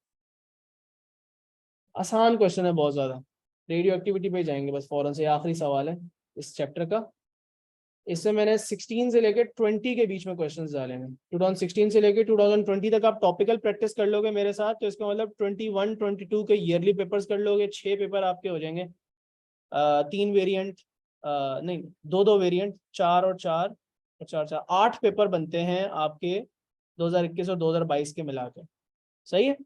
आसान क्वेश्चन है बहुत ज्यादा। रेडियो एक्टिविटी पे जाएंगे बस फौरन से, आखिरी सवाल है इस चैप्टर का। इससे मैंने 16 से लेकर 20 के बीच में क्वेश्चंस डाले हैं। 2016 से लेकर 2020 तक आप टॉपिकल प्रैक्टिस कर लोगे मेरे साथ, तो इसका मतलब 21 22 के ईयरली पेपर्स कर लोगे, 6 पेपर आपके हो जाएंगे। 3 वेरिएंट, नहीं 2 वेरिएंट, 4 और 4 और 4 4 8 पेपर बनते हैं आपके 2021 और 2022 के मिला के। सही है,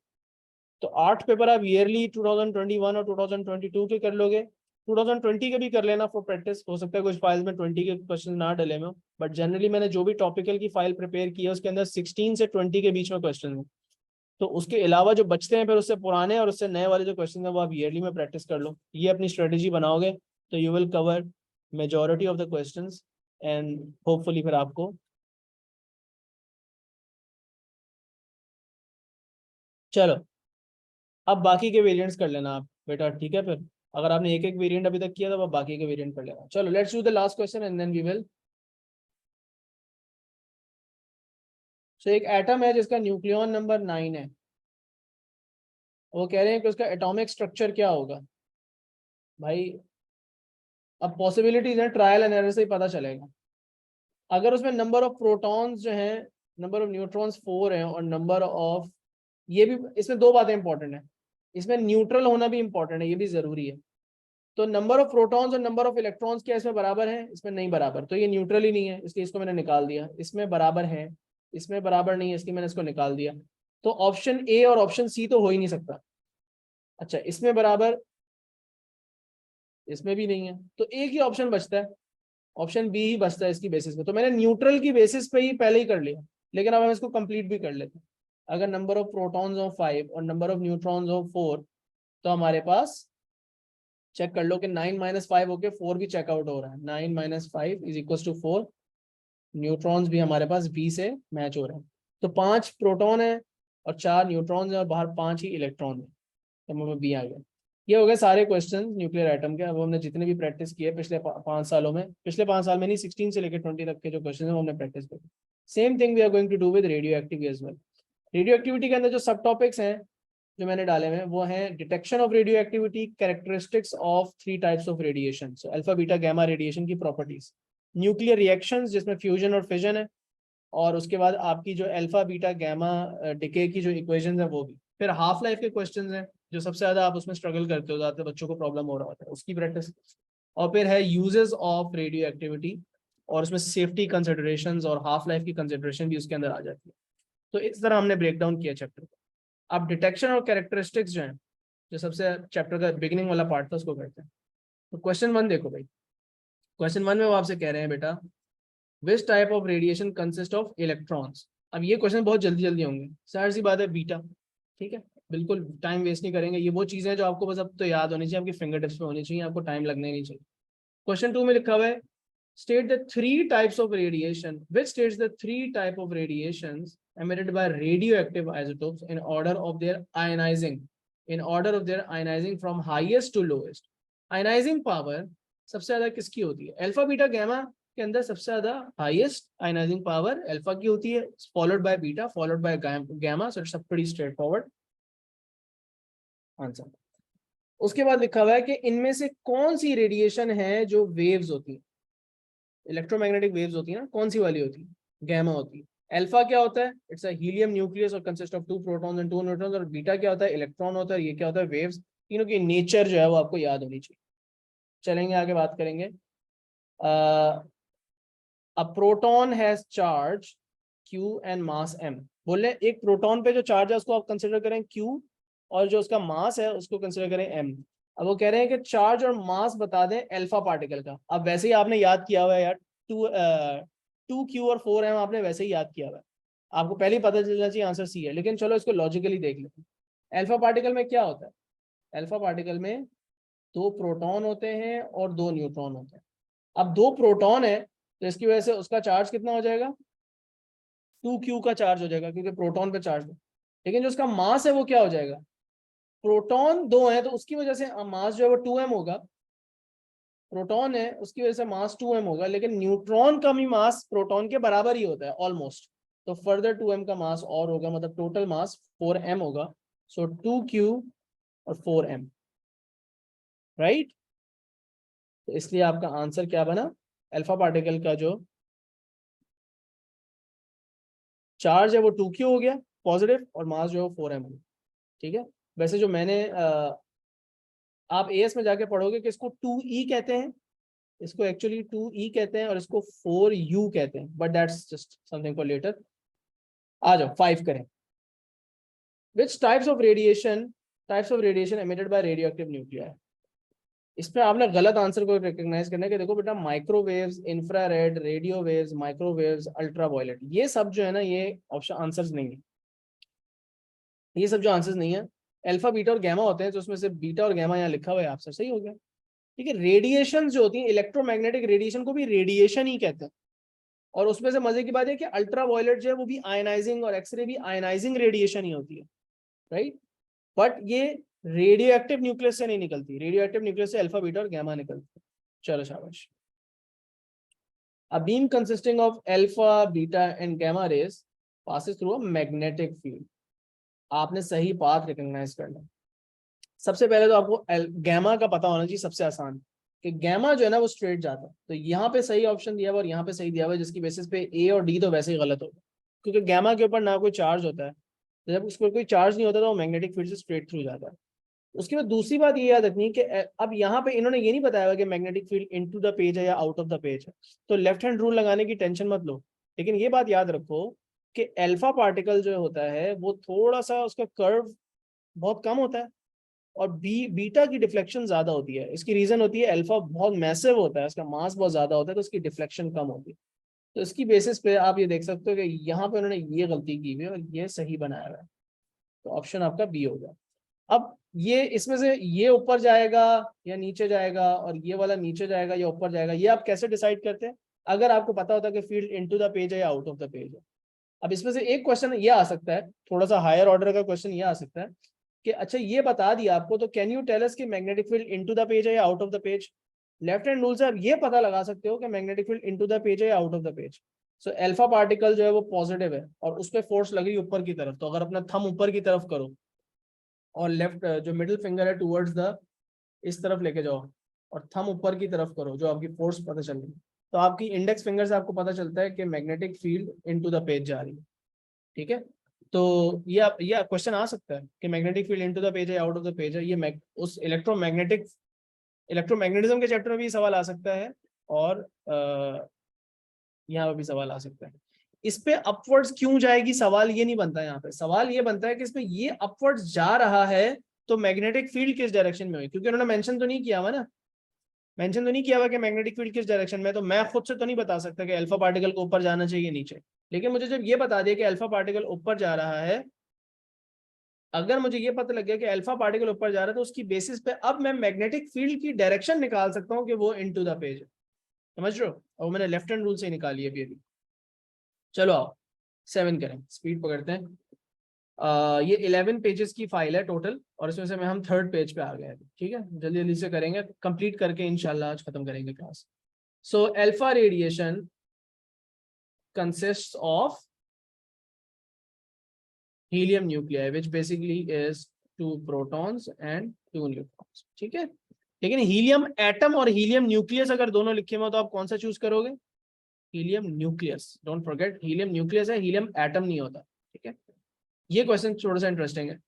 तो 8 पेपर आप ईयरली 2021 और 2022 के कर लोगे, 2020 के भी कर लेना फॉर प्रैक्टिस, हो सकता है कुछ फाइल्स में 20 के क्वेश्चन ना डले में, बट जनरली मैंने जो भी टॉपिकल की फाइल प्रिपेयर की है उसके अंदर 16 से 20 के बीच में क्वेश्चन है। तो उसके अलावा जो बचते हैं फिर उससे पुराने और उससे नए वाले जो क्वेश्चन है वो आप ईयरली में प्रैक्टिस कर लो। ये अपनी स्ट्रेटेजी बनाओगे तो you will cover majority of the questions and hopefully फिर आपको। चलो अब बाकी के वेरिएंट्स कर लेना आप बेटा, ठीक है। फिर अगर आपने एक एक वेरिएंट अभी तक किया तो आप बाकी के वेरिएंट कर लेना। चलो let's do the last question and then we will. So एक एटम है जिसका न्यूक्लियॉन नंबर 9 है, वो कह रहे हैं कि उसका एटॉमिक स्ट्रक्चर क्या होगा। भाई अब पॉसिबिलिटीज है, ट्रायल एंड एरर से ही पता चलेगा। अगर उसमें नंबर ऑफ प्रोटॉन्स जो हैं, नंबर ऑफ न्यूट्रॉन्स 4 हैं और नंबर ऑफ, ये भी इसमें दो बातें इंपॉर्टेंट है, इसमें न्यूट्रल होना भी इंपॉर्टेंट है, ये भी जरूरी है। तो नंबर ऑफ प्रोटॉन्स और नंबर ऑफ इलेक्ट्रॉन्स क्या इसमें बराबर है, इसमें नहीं बराबर, तो ये न्यूट्रल ही नहीं है, इसलिए इसको मैंने निकाल दिया। इसमें बराबर है, इसमें बराबर नहीं है, इसलिए मैंने इसको निकाल दिया। तो ऑप्शन ए और ऑप्शन सी तो हो ही नहीं सकता। अच्छा इसमें बराबर, इसमें भी नहीं है, तो एक ही ऑप्शन बचता है, ऑप्शन बी ही बचता है इसकी बेसिस पे। तो मैंने न्यूट्रल की बेसिस पे ही पहले ही कर लिया, लेकिन अब हम इसको कंप्लीट भी कर लेते हैं। अगर नंबर ऑफ प्रोटॉन्स हो 5 और नंबर ऑफ न्यूट्रॉन्स हो 4, तो हमारे पास चेक कर लो कि 9 माइनस 5 होके 4 भी चेकआउट हो रहा है। 9 minus 5 is equal to 4। Neutrons भी हमारे पास बी से मैच हो रहे हैं। तो 5 प्रोटॉन है और 4 न्यूट्रॉन्स है और बाहर 5 ही इलेक्ट्रॉन है, तो हमें बी आ गया। ये हो गए सारे क्वेश्चन न्यूक्लियर एटम के। अब हमने जितने भी प्रैक्टिस किए पिछले 5 सालों में, पिछले 5 साल में नहीं, 16 से लेकर 20 तक के जो क्वेश्चन है वो हमने प्रैक्टिस किए। Same thing we are going to do with radioactivity as well. Radioactivity के अंदर जो सब टॉपिक्स हैं जो मैंने डाले हुए हैं वो हैं detection of radio activity, characteristics of 3 types of radiation, so alpha beta gamma radiation की प्रॉपर्टीज, न्यूक्लियर रिएक्शंस जिसमें फ्यूजन और फिजन है, और उसके बाद आपकी जो अल्फा बीटा गामा डिके की जो इक्वेशन है वो भी। फिर हाफ लाइफ के क्वेश्चंस हैं जो सबसे ज्यादा आप उसमें स्ट्रगल करते हो, ज़्यादातर बच्चों को प्रॉब्लम हो रहा होता है, उसकी प्रैक्टिस। और फिर है यूजेस ऑफ रेडियो एक्टिविटी, और उसमें सेफ्टी कंसिडरेशंस और हाफ लाइफ की कंसिडरेशन भी उसके अंदर आ जाती है। तो इस तरह हमने ब्रेक डाउन किया चैप्टर को। अब डिटेक्शन और कैरेक्टरिस्टिक्स जो है, जो सबसे चैप्टर का बिगिनिंग वाला पार्ट था, उसको करते हैं। तो क्वेश्चन 1 देखो भाई, क्वेश्चन 1 में वो आपसे कह रहे हैं बेटा which type of radiation consist of electrons. अब ये क्वेश्चन बहुत जल्दी जल्दी होंगे, सारी सी बात है बीटा, ठीक है। बिल्कुल टाइम वेस्ट नहीं करेंगे, ये वो चीजें हैं जो आपको बस अब तो याद होनी चाहिए, आपकी फिंगर टिप्स पे होनी चाहिए, आपको टाइम लगने नहीं चाहिए। क्वेश्चन 2 में लिखा हुआ है state the 3 types of radiation, which states the 3 type of radiations emitted by radioactive isotopes in order of their ionizing, in order of their ionizing from highest to lowest। ionizing power सबसे ज्यादा किसकी होती है, अल्फा बीटा गामा के अंदर सबसे ज्यादा हाईएस्ट आयनाइजिंग पावर अल्फा की होती है, followed by beta, followed by gamma. So it's a pretty straight forward answer. उसके बाद लिखा हुआ है कि इनमें से कौन सी रेडिएशन है जो वेव्स होती है, इलेक्ट्रोमैग्नेटिक वेव्स होती है ना, कौन सी वाली होती है, गैमा होती है। अल्फा क्या होता है, इट्स अ हीलियम न्यूक्लियस और consist of 2 protons and 2 neutrons. और बीटा क्या होता है, इलेक्ट्रॉन होता है। ये क्या होता है, वेव्स। तीनों की नेचर जो है वो आपको याद होनी चाहिए। चलेंगे आगे बात करेंगे। A proton has charge Q and mass M। बोले एक प्रोटॉन पे जो चार्ज है उसको आप कंसिडर करें Q, और जो उसका मास है उसको कंसिडर करें M। अब वो कह रहे हैं कि चार्ज और मास बता दें अल्फा पार्टिकल का। अब वैसे ही आपने याद किया हुआ है यार, 2Q और 4M आपने वैसे ही याद किया हुआ है, आपको पहले ही पता चलना चाहिए आंसर सी है। लेकिन चलो इसको लॉजिकली देख लेते हैं। अल्फा पार्टिकल में क्या होता है, अल्फा पार्टिकल में 2 प्रोटॉन होते हैं और 2 न्यूट्रॉन होते हैं। अब 2 प्रोटॉन है तो इसकी वजह से उसका चार्ज कितना हो जाएगा, 2Q का चार्ज हो जाएगा क्योंकि प्रोटॉन पे चार्ज है। लेकिन जो उसका मास है वो क्या हो जाएगा, प्रोटॉन 2 है तो उसकी वजह से मास जो है वो 2M होगा। प्रोटॉन है उसकी वजह से मास 2M होगा, लेकिन न्यूट्रॉन का भी मास प्रोटॉन के बराबर ही होता है ऑलमोस्ट। तो फर्दर 2M का मास और होगा, मतलब टोटल मास 4M होगा। सो 2Q और 4M, राइट। तो इसलिए आपका आंसर क्या बना, अल्फा पार्टिकल का जो चार्ज है वो 2Q हो गया पॉजिटिव, और मास जो है 4M हो गया, ठीक है। वैसे जो मैंने आप एएस में जाके पढ़ोगे कि इसको 2E कहते हैं, इसको एक्चुअली 2E कहते हैं, और इसको 4U कहते हैं, but that's just something for later. आ जाओ 5 करें। Which types of radiation emitted by radioactive nuclei। इसमें आपने गलत आंसर को रिकॉग्नाइज करना है कि देखो बेटा microwaves, infrared, radio waves, microwaves, ultraviolet, ये सब जो है ना ये ऑप्शन आंसर्स नहीं है। ये सब जो आंसर्स नहीं है, अल्फा बीटा और गैमा होते हैं, तो उसमें से बीटा और गैमा यहाँ लिखा हुआ है आंसर सही हो गया। ठीक है, रेडिएशन जो होती है, इलेक्ट्रोमैग्नेटिक रेडिएशन को भी रेडिएशन ही कहते हैं। और उसमें से मजे की बात है कि अल्ट्रावायलेट जो है वो भी आयनाइजिंग, और एक्सरे भी आयनाइजिंग रेडिएशन ही होती है, राइट। बट ये रेडियो एक्टिव न्यूक्लियस से नहीं निकलती, रेडियो एक्टिव न्यूक्लियस से अल्फा बीटा और गैमा निकलती है। चलो शाबाश। A beam consisting of alpha, beta and gamma rays passes through a magnetic field. आपने सही बात रिकॉग्नाइज करना। सबसे पहले तो आपको गैमा का पता होना चाहिए, सबसे आसान, कि गैमा जो है ना वो स्ट्रेट जाता है। तो यहाँ पे सही ऑप्शन दिया हुआ और यहाँ पे सही दिया हुआ है, जिसकी बेसिस पे ए और डी तो वैसे ही गलत होगा, क्योंकि गैमा के ऊपर ना कोई चार्ज होता है। तो जब उस पर कोई चार्ज नहीं होता तो वो मैग्नेटिक फील्ड से स्ट्रेट थ्रू जाता है। उसके बाद दूसरी बात ये याद रखनी है कि अब यहाँ पे इन्होंने ये नहीं बताया कि magnetic field into the page है या आउट ऑफ द पेज है, तो लेफ्ट हैंड रूल लगाने की टेंशन मत लो। लेकिन ये बात याद रखो कि अल्फा पार्टिकल जो होता है वो थोड़ा सा उसका कर्व बहुत कम होता है, और बीटा की डिफ्लेक्शन ज्यादा होती है। इसकी रीजन होती है अल्फा बहुत मैसिव होता है, उसका मास बहुत ज्यादा होता है, तो उसकी डिफ्लेक्शन कम होती है। तो इसकी बेसिस पे आप ये देख सकते हो कि यहाँ पे उन्होंने ये गलती की हुई है और ये सही बनाया हुआ है, तो ऑप्शन आपका बी होगा। अब ये इसमें से ये ऊपर जाएगा या नीचे जाएगा, और ये वाला नीचे जाएगा या ऊपर जाएगा, ये आप कैसे डिसाइड करते हैं? अगर आपको पता होता है कि फील्ड इनटू द पेज है या आउट ऑफ द पेज है। अब इसमें से एक क्वेश्चन ये आ सकता है, थोड़ा सा हायर ऑर्डर का क्वेश्चन ये आ सकता है कि अच्छा ये बता दिया आपको, तो कैन यू टेल अस कि magnetic field into the page है या out of the page? Left hand rule से आप ये पता लगा सकते हो कि magnetic field into the page है या out of the page. So alpha particle जो है वो पॉजिटिव है और उस पर फोर्स लग रही है ऊपर की तरफ, तो अगर अपना थंब ऊपर की तरफ करो और लेफ्ट जो मिडिल फिंगर है टुवर्ड्स द इस तरफ लेके जाओ और थंब ऊपर की तरफ करो, जो आपकी फोर्स पता चल रही है, तो आपकी इंडेक्स फिंगर से आपको पता चलता है कि magnetic field into the page जा रही है। ठीक है, तो ये क्वेश्चन आ सकता है कि magnetic field into the page है, आउट ऑफ द पेज है। ये उस इलेक्ट्रोमैग्नेटिज्म के चैप्टर में भी सवाल आ सकता है, और यहाँ पर भी सवाल आ सकता है। इस पे अपवर्ड्स क्यों जाएगी, सवाल ये नहीं बनता है। यहाँ पे सवाल ये बनता है कि इसमें ये अपवर्ड्स जा रहा है तो मैग्नेटिक फील्ड किस डायरेक्शन में हुई, क्योंकि उन्होंने मेंशन तो नहीं किया हुआ ना, मेंशन तो नहीं किया हुआ कि मैग्नेटिक फील्ड किस डायरेक्शन में। तो मैं खुद से तो नहीं बता सकता कि अल्फा पार्टिकल को ऊपर जाना चाहिए नीचे, लेकिन मुझे जब ये बता दिया कि अल्फा पार्टिकल ऊपर जा रहा है, अगर मुझे ये पता लग गया कि अल्फा पार्टिकल ऊपर जा रहा है, तो उसकी बेसिस पे अब मैं मैग्नेटिक फील्ड की डायरेक्शन निकाल सकता हूँ कि वो इनटू द पेज है। समझ रहे हो? और मैंने लेफ्ट हैंड रूल से निकाली है अभी। चलो आओ 7 करें, स्पीड पकड़ते हैं। ये 11 पेजेस की फाइल है टोटल, और इसमें से मैं हम 3rd पेज पे आ गए। ठीक है, जल्दी जल्दी से करेंगे, कंप्लीट करके इंशाल्लाह आज खत्म करेंगे class. So alpha radiation consists of helium nuclei, which basically is 2 protons and 2 neutrons। ठीक है, लेकिन हीलियम एटम और हीलियम न्यूक्लियस अगर दोनों लिखे हुए तो आप कौन सा चूज करोगे? Helium nucleus, don't forget helium nucleus है, हीलियम एटम नहीं होता। ठीक है, ये क्वेश्चन थोड़ा सा इंटरेस्टिंग है।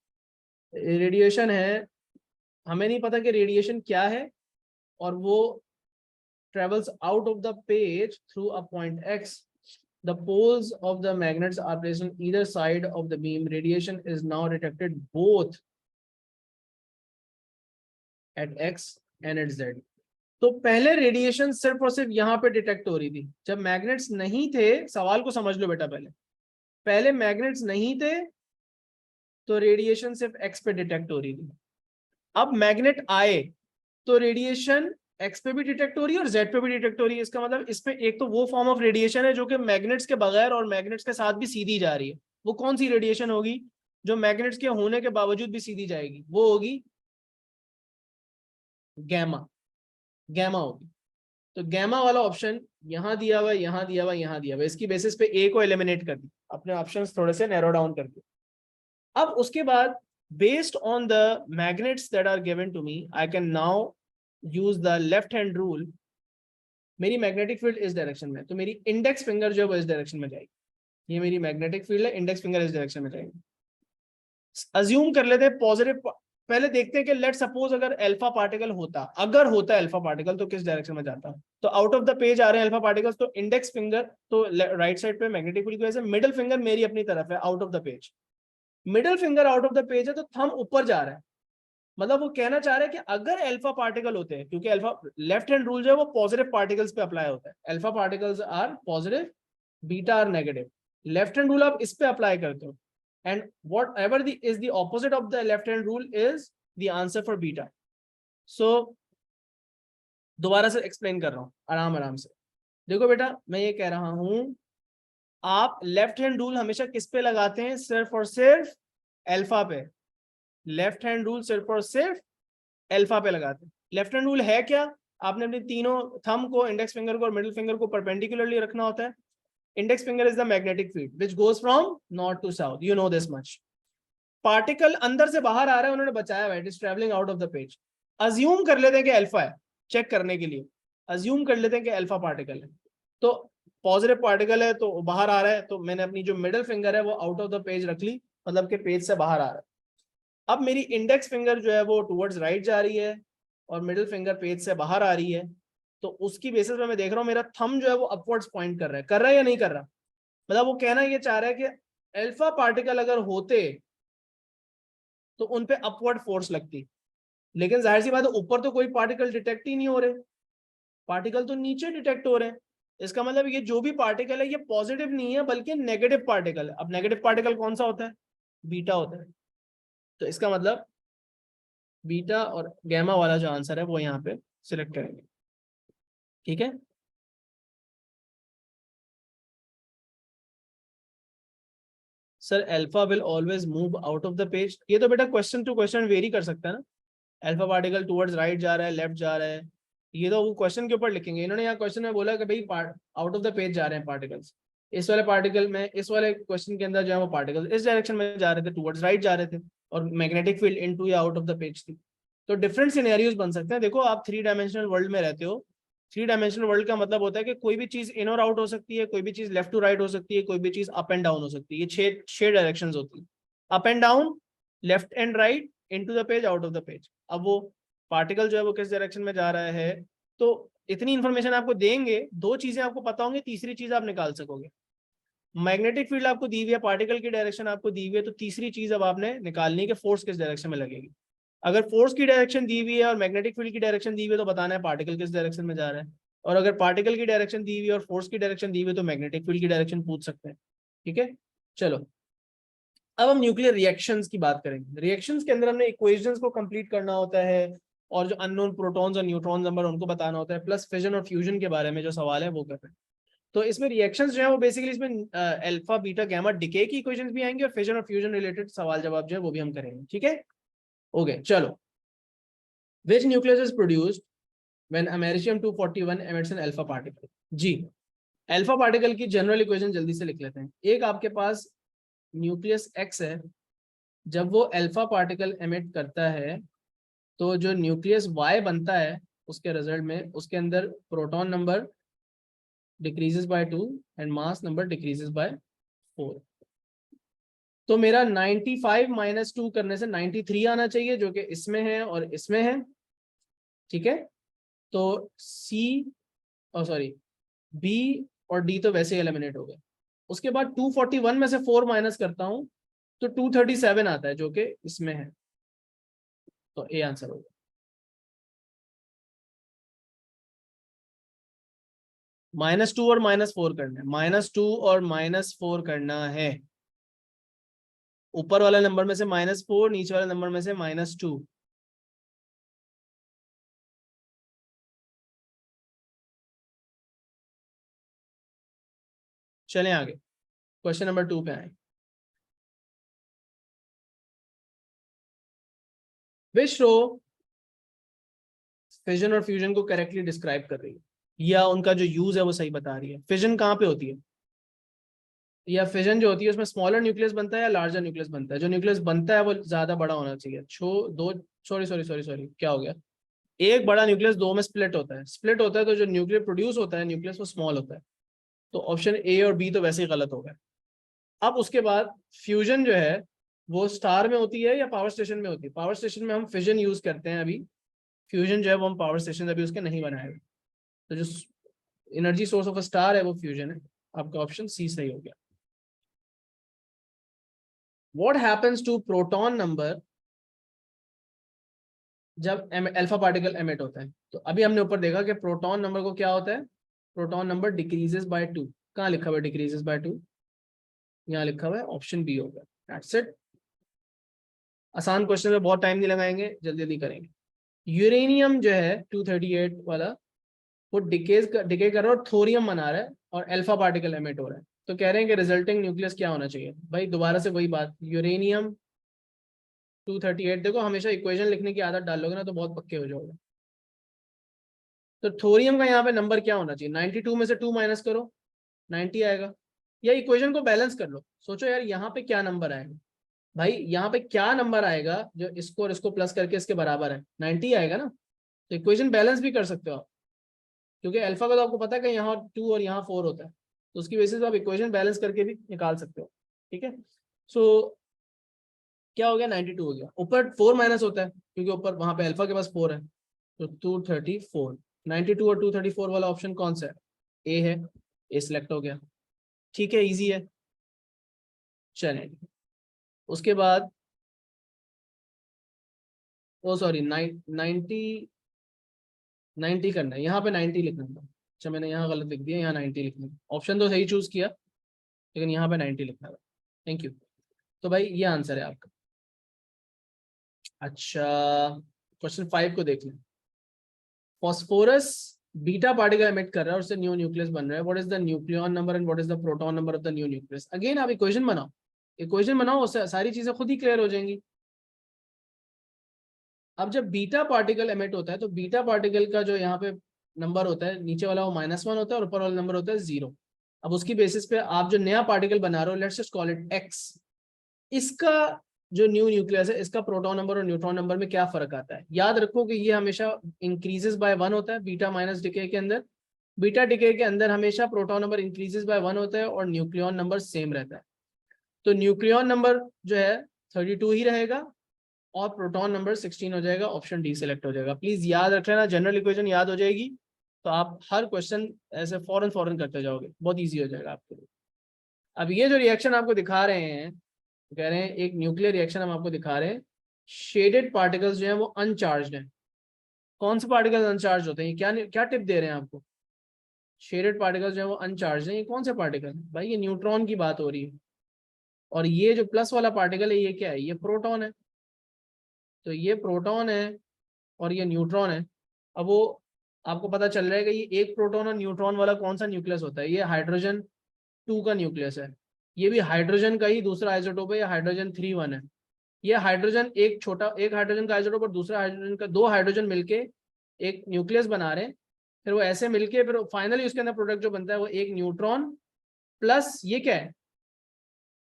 रेडिएशन है, हमें नहीं पता कि रेडिएशन क्या है, और वो travels out of the page through a point X. The poles of the magnets are placed on either side of the beam. Radiation is now detected both at X and at Z. तो पहले रेडिएशन सिर्फ और सिर्फ यहाँ पे डिटेक्ट हो रही थी जब मैग्नेट्स नहीं थे। सवाल को समझ लो बेटा, पहले मैग्नेट्स नहीं थे तो रेडिएशन सिर्फ एक्स पे डिटेक्ट हो रही थी। अब मैग्नेट आए तो रेडिएशन एक्स पे भी डिटेक्ट हो रही है और जेड पे भी डिटेक्ट हो रही है। इसका मतलब इसमें एक तो वो फॉर्म ऑफ रेडिएशन है जो कि मैग्नेट्स के बगैर और मैग्नेट्स के साथ भी सीधी जा रही है। वो कौन सी रेडिएशन होगी जो मैग्नेट्स के होने के बावजूद भी सीधी जाएगी? वो होगी गैमा, गैमा होगी। तो गैमा वाला ऑप्शन यहाँ दिया हुआ, यहाँ दिया हुआ, यहाँ दिया हुआ। इसकी बेसिस पे ए को एलिमिनेट कर दी, अपने ऑप्शंस थोड़े से नैरो डाउन कर दिए। अब उसके बाद based on the magnets that are given to me, I can now use the left hand rule. मेरी मैग्नेटिक फील्ड इस डायरेक्शन में, तो मेरी इंडेक्स फिंगर जो है वो इस डायरेक्शन में जाएगी। ये मेरी मैग्नेटिक फील्ड है, इंडेक्स फिंगर इस डायरेक्शन में जाएगी। अज्यूम कर लेते हैं पॉजिटिव, पहले देखते हैं कि लेट सपोज अगर अल्फा पार्टिकल होता, अगर होता अल्फा पार्टिकल तो किस डायरेक्शन में जाता? तो आउट ऑफ द पेज आ रहे हैं अल्फा पार्टिकल्स, तो इंडेक्स फिंगर तो राइट साइड पे मैग्नेटिक फील्ड की वजह से, मिडिल फिंगर मेरी अपनी तरफ है out of the page. Middle finger out of the page है तो थंब ऊपर जा रहा है, मतलब वो कहना चाह रहे हैं कि अगर अल्फा पार्टिकल होते हैं, क्योंकि अल्फा लेफ्ट हैंड रूल जो है वो पॉजिटिव पार्टिकल्स पे अप्लाई होता है, alpha particles are positive, beta are negative, left hand rule आप इस पे अप्लाई करते हो, and whatever is the opposite of the left hand rule is the answer for beta. So दोबारा से एक्सप्लेन कर रहा हूं आराम आराम से. देखो बेटा, मैं ये कह रहा हूं, आप लेफ्ट हैंड रूल हमेशा किस पे लगाते हैं? सिर्फ और सिर्फ अल्फा पे. लेफ्ट हैंड रूल सिर्फ और सिर्फ अल्फा पे लगाते हैं. लेफ्ट हैंड रूल है क्या? आपने अपने तीनों थंब को, इंडेक्स फिंगर को और मिडिल फिंगर को परपेंडिकुलरली रखना होता है. Index finger is the magnetic field which goes from north to south, you know this much. Particle अंदर से बाहर आ रहा है, उन्होंने बचाया हुआ है, it is travelling out of the page. Assume कर लेते हैं कि अल्फा है, चेक करने के लिए अज्यूम कर लेते हैं कि अल्फा पार्टिकल है. तो पॉजिटिव पार्टिकल है तो बाहर आ रहा है, तो मैंने अपनी जो मिडिल फिंगर है वो आउट ऑफ द पेज रख ली, मतलब कि पेज से बाहर आ रहा है. अब मेरी इंडेक्स फिंगर जो है वो टुवर्ड्स राइट जा रही है और मिडिल फिंगर पेज से बाहर आ रही है, तो उसकी बेसिस पे मैं देख रहा हूँ मेरा थंब जो है वो अपवर्ड्स पॉइंट कर रहा है या नहीं कर रहा. मतलब वो कहना ये चाह रहा है कि अल्फा पार्टिकल अगर होते तो उन पे अपवर्ड फोर्स लगती, लेकिन जाहिर सी बात है ऊपर तो कोई पार्टिकल डिटेक्ट ही नहीं हो रहे, पार्टिकल तो नीचे डिटेक्ट हो रहे हैं. इसका मतलब ये जो भी पार्टिकल है ये पॉजिटिव नहीं है बल्कि नेगेटिव पार्टिकल है. अब नेगेटिव पार्टिकल कौन सा होता है? बीटा होता है. तो इसका मतलब बीटा और गैमा वाला जो आंसर है वो यहाँ पे सिलेक्ट करेंगे. ठीक है. Sir alpha will always move out of the page, ये तो बेटा क्वेश्चन टू क्वेश्चन वेरी कर सकता है ना. अल्फा पार्टिकल टुवर्ड्स राइट जा रहा है, लेफ्ट जा रहा है, ये तो वो क्वेश्चन के ऊपर लिखेंगे. इन्होंने यहाँ क्वेश्चन में बोला कि भाई आउट ऑफ द पेज जा रहे हैं पार्टिकल्स. इस वाले पार्टिकल में, इस वाले क्वेश्चन के अंदर जो है वो पार्टिकल्स इस डायरेक्शन में जा रहे थे, टुवर्ड्स राइट जा रहे थे, और मैग्नेटिक फील्ड इनटू या आउट ऑफ द पेज थी. तो डिफरेंट सिनेरियोज बन सकते हैं. देखो आप 3 डायमेंशनल वर्ल्ड में रहते हो. 3 डायमेंशनल वर्ल्ड का मतलब होता है कि कोई भी चीज इन और आउट हो सकती है, कोई भी चीज लेफ्ट टू राइट हो सकती है, कोई भी चीज अप एंड डाउन हो सकती है. ये छह डायरेक्शंस होती है, up and down, left and right, into the page, out of the page. अब वो पार्टिकल जो है वो किस डायरेक्शन में जा रहा है, तो इतनी इंफॉर्मेशन आपको देंगे, दो चीजें आपको पता होंगी, तीसरी चीज आप निकाल सकोगे. मैग्नेटिक फील्ड आपको दी हुई है, पार्टिकल की डायरेक्शन आपको दी हुई है, तो तीसरी चीज अब आपने निकालनी है कि फोर्स किस डायरेक्शन में लगेगी. अगर फोर्स की डायरेक्शन दी हुई है और मैग्नेटिक फील्ड की डायरेक्शन दी हुई है तो बताना है पार्टिकल किस डायरेक्शन में जा रहा है, और अगर पार्टिकल की डायरेक्शन दी हुई है और फोर्स की डायरेक्शन दी हुई है तो मैग्नेटिक फील्ड की डायरेक्शन पूछ सकते हैं. ठीक है. चलो अब हम न्यूक्लियर रिएक्शंस की बात करेंगे. रिएक्शंस के अंदर हमने इक्वेशंस को कंप्लीट करना होता है, और जो अननोन प्रोटॉन्स और न्यूट्रॉन नंबर उनको बताना होता है, प्लस फिजन और फ्यूजन के बारे में जो सवाल है वो कर रहे हैं. तो इसमें रिएक्शंस जो है वो बेसिकली इसमें अल्फा बीटा गैमा डिके की इक्वेशंस भी आएंगे और फिजन और फ्यूजन रिलेटेड सवाल जवाब जो है वो भी हम करेंगे. ठीक है. ओके चलो. Which nucleus is produced when americium 241 emits an alpha particle? जी, अल्फा पार्टिकल की जनरल इक्वेशन जल्दी से लिख लेते हैं. एक आपके पास न्यूक्लियस एक्स है, जब वो अल्फा पार्टिकल एमिट करता है तो जो न्यूक्लियस वाई बनता है उसके रिजल्ट में, उसके अंदर proton number decreases by 2 and mass number decreases by 4. तो मेरा 95 माइनस 2 करने से 93 आना चाहिए, जो कि इसमें है और इसमें है. ठीक है. तो सी, और सॉरी, बी और डी तो वैसे एलिमिनेट हो गए. उसके बाद 241 में से 4 माइनस करता हूं तो 237 आता है, जो कि इसमें है. तो ए आंसर होगा. -2 और -4 करना है, -2 और -4 करना है. ऊपर वाले नंबर में से -4, नीचे वाले नंबर में से -2. चलें आगे, क्वेश्चन नंबर 2 पे आए. विच रो फिजन और फ्यूजन को करेक्टली डिस्क्राइब कर रही है, या उनका जो यूज है वो सही बता रही है? फिजन कहाँ पे होती है, या फिजन जो होती है उसमें स्मॉलर न्यूक्लियस बनता है या लार्जर न्यूक्लियस बनता है? जो न्यूक्लियस बनता है वो ज्यादा बड़ा होना चाहिए. दो, सॉरी सॉरी सॉरी सॉरी, क्या हो गया, एक बड़ा न्यूक्लियस दो में स्प्लिट होता है. स्प्लिट होता है तो जो न्यूक्लियर प्रोड्यूस होता है न्यूक्लियस वो स्मॉल होता है. तो ऑप्शन ए और बी तो वैसे ही गलत हो गया. अब उसके बाद फ्यूजन जो है वो स्टार में होती है या पावर स्टेशन में होती है? पावर स्टेशन में हम फिजन यूज करते हैं अभी, फ्यूजन जो है वो हम पावर स्टेशन अभी उसके नहीं बनाए. तो जो energy source of a star है वो फ्यूजन है. आपका ऑप्शन सी सही हो गया. What happens to proton number जब अल्फा पार्टिकल एमिट होता है। तो अभी हमने ऊपर देखा कि प्रोटॉन नंबर को क्या होता है, प्रोटॉन नंबर डिक्रीजेस बाय 2। कहाँ लिखा हुआ है डिक्रीजेस बाय 2? यहाँ लिखा हुआ है, ऑप्शन बी होगा। That's it. आसान क्वेश्चन में बहुत टाइम नहीं लगाएंगे, जल्दी जल्दी करेंगे। यूरेनियम जो है 238 वाला, वो डिके कर रहा है और थोरियम बना रहा है और अल्फा पार्टिकल एमिट हो रहा है। तो कह रहे हैं कि रिजल्टिंग न्यूक्लियस क्या होना चाहिए। भाई दोबारा से वही बात, यूरेनियम 238, देखो हमेशा इक्वेशन लिखने की आदत डालोगे ना तो बहुत पक्के हो जाओगे। तो थोरियम का यहाँ पे नंबर क्या होना चाहिए, 92 में से 2 माइनस करो, 90 आएगा। या इक्वेशन को बैलेंस कर लो, सोचो यार यहाँ पे क्या नंबर आएगा। भाई यहाँ पे क्या नंबर आएगा जो इसको और इसको प्लस करके इसके बराबर है, 90 आएगा ना। तो इक्वेशन बैलेंस भी कर सकते हो आप, क्योंकि अल्फा का तो आपको पता है कि यहाँ 2 और यहाँ 4 होता है, तो उसकी बेसिस पे आप इक्वेशन बैलेंस करके भी निकाल सकते हो। ठीक है, सो क्या हो गया, 92 हो गया। ऊपर 4 माइनस होता है क्योंकि ऊपर वहां पे अल्फा के पास 4 है, तो 234। 92 और 234 वाला ऑप्शन कौन सा है, ए है। ए सिलेक्ट हो गया। ठीक है, इजी है। चलें, उसके बाद ओ सॉरी 90 करना है, यहाँ पे 90 लिखना था। अच्छा मैंने यहाँ गलत लिख दिया, यहाँ 90 लिखना है। ऑप्शन तो सही चूज किया, लेकिन यहाँ पे 90 लिखना था। Thank you. तो भाई ये आंसर है आपका। अच्छा, क्वेश्चन 5 को देख लें। फॉस्फोरस बीटा पार्टिकल एमिट कर रहा है और उससे न्यू न्यूक्लियस बन रहा है। What is the nucleon number and what is the proton number of the new nucleus. Again आप इक्वेशन बनाओ, इक्वेशन बनाओ, उससे सारी चीजें खुद ही क्लियर हो जाएंगी। अब जब बीटा पार्टिकल एमिट होता है तो बीटा पार्टिकल का जो यहाँ पे नंबर होता है नीचे वाला वो -1 होता है और ऊपर वाला नंबर होता है 0। अब उसकी बेसिस पे आप जो नया पार्टिकल बना रहे हो, let's just call it x, इसका जो न्यू न्यूक्लियस है इसका प्रोटॉन नंबर और न्यूट्रॉन नंबर में क्या फर्क आता है। याद रखो कि ये हमेशा इंक्रीजेस बाय 1 होता है बीटा माइनस डिके के अंदर। बीटा डिके के अंदर हमेशा प्रोटॉन नंबर इंक्रीजेस बाय 1 होता है और न्यूक्लियन नंबर सेम रहता है। तो न्यूक्लियन नंबर जो है 32 ही रहेगा और प्रोटॉन नंबर 16 हो जाएगा। ऑप्शन डी सिलेक्ट हो जाएगा। प्लीज याद रख लेना, जनरल इक्वेशन याद हो जाएगी तो आप हर क्वेश्चन ऐसे फौरन फौरन करते जाओगे, बहुत ईजी हो जाएगा आपके लिए। अब ये जो रिएक्शन आपको दिखा रहे हैं, कह रहे हैं एक न्यूक्लियर रिएक्शन हम आपको दिखा रहे हैं। शेडेड पार्टिकल्स जो है वो अनचार्ज हैं। कौन से पार्टिकल्स अनचार्ज होते हैं, क्या क्या टिप दे रहे हैं आपको। शेडेड पार्टिकल्स जो है वो अनचार्ज हैं। ये कौन से पार्टिकल, भाई ये न्यूट्रॉन की बात हो रही है। और ये जो प्लस वाला पार्टिकल है ये क्या है, ये प्रोटॉन है। तो ये प्रोटॉन है और ये न्यूट्रॉन है। अब वो आपको पता चल रहा है कि ये एक प्रोटॉन और न्यूट्रॉन वाला कौन सा न्यूक्लियस होता है, ये हाइड्रोजन 2 का न्यूक्लियस है। ये भी हाइड्रोजन का ही दूसरा आइसोटोप है, ये हाइड्रोजन 3 1 है। ये हाइड्रोजन एक छोटा, एक हाइड्रोजन का आइसोटोप और दूसरा हाइड्रोजन का, 2 हाइड्रोजन मिलके एक न्यूक्लियस बना रहे हैं। फिर वो ऐसे मिलके फिर फाइनली उसके अंदर प्रोडक्ट जो बनता है वो एक न्यूट्रॉन प्लस ये क्या है,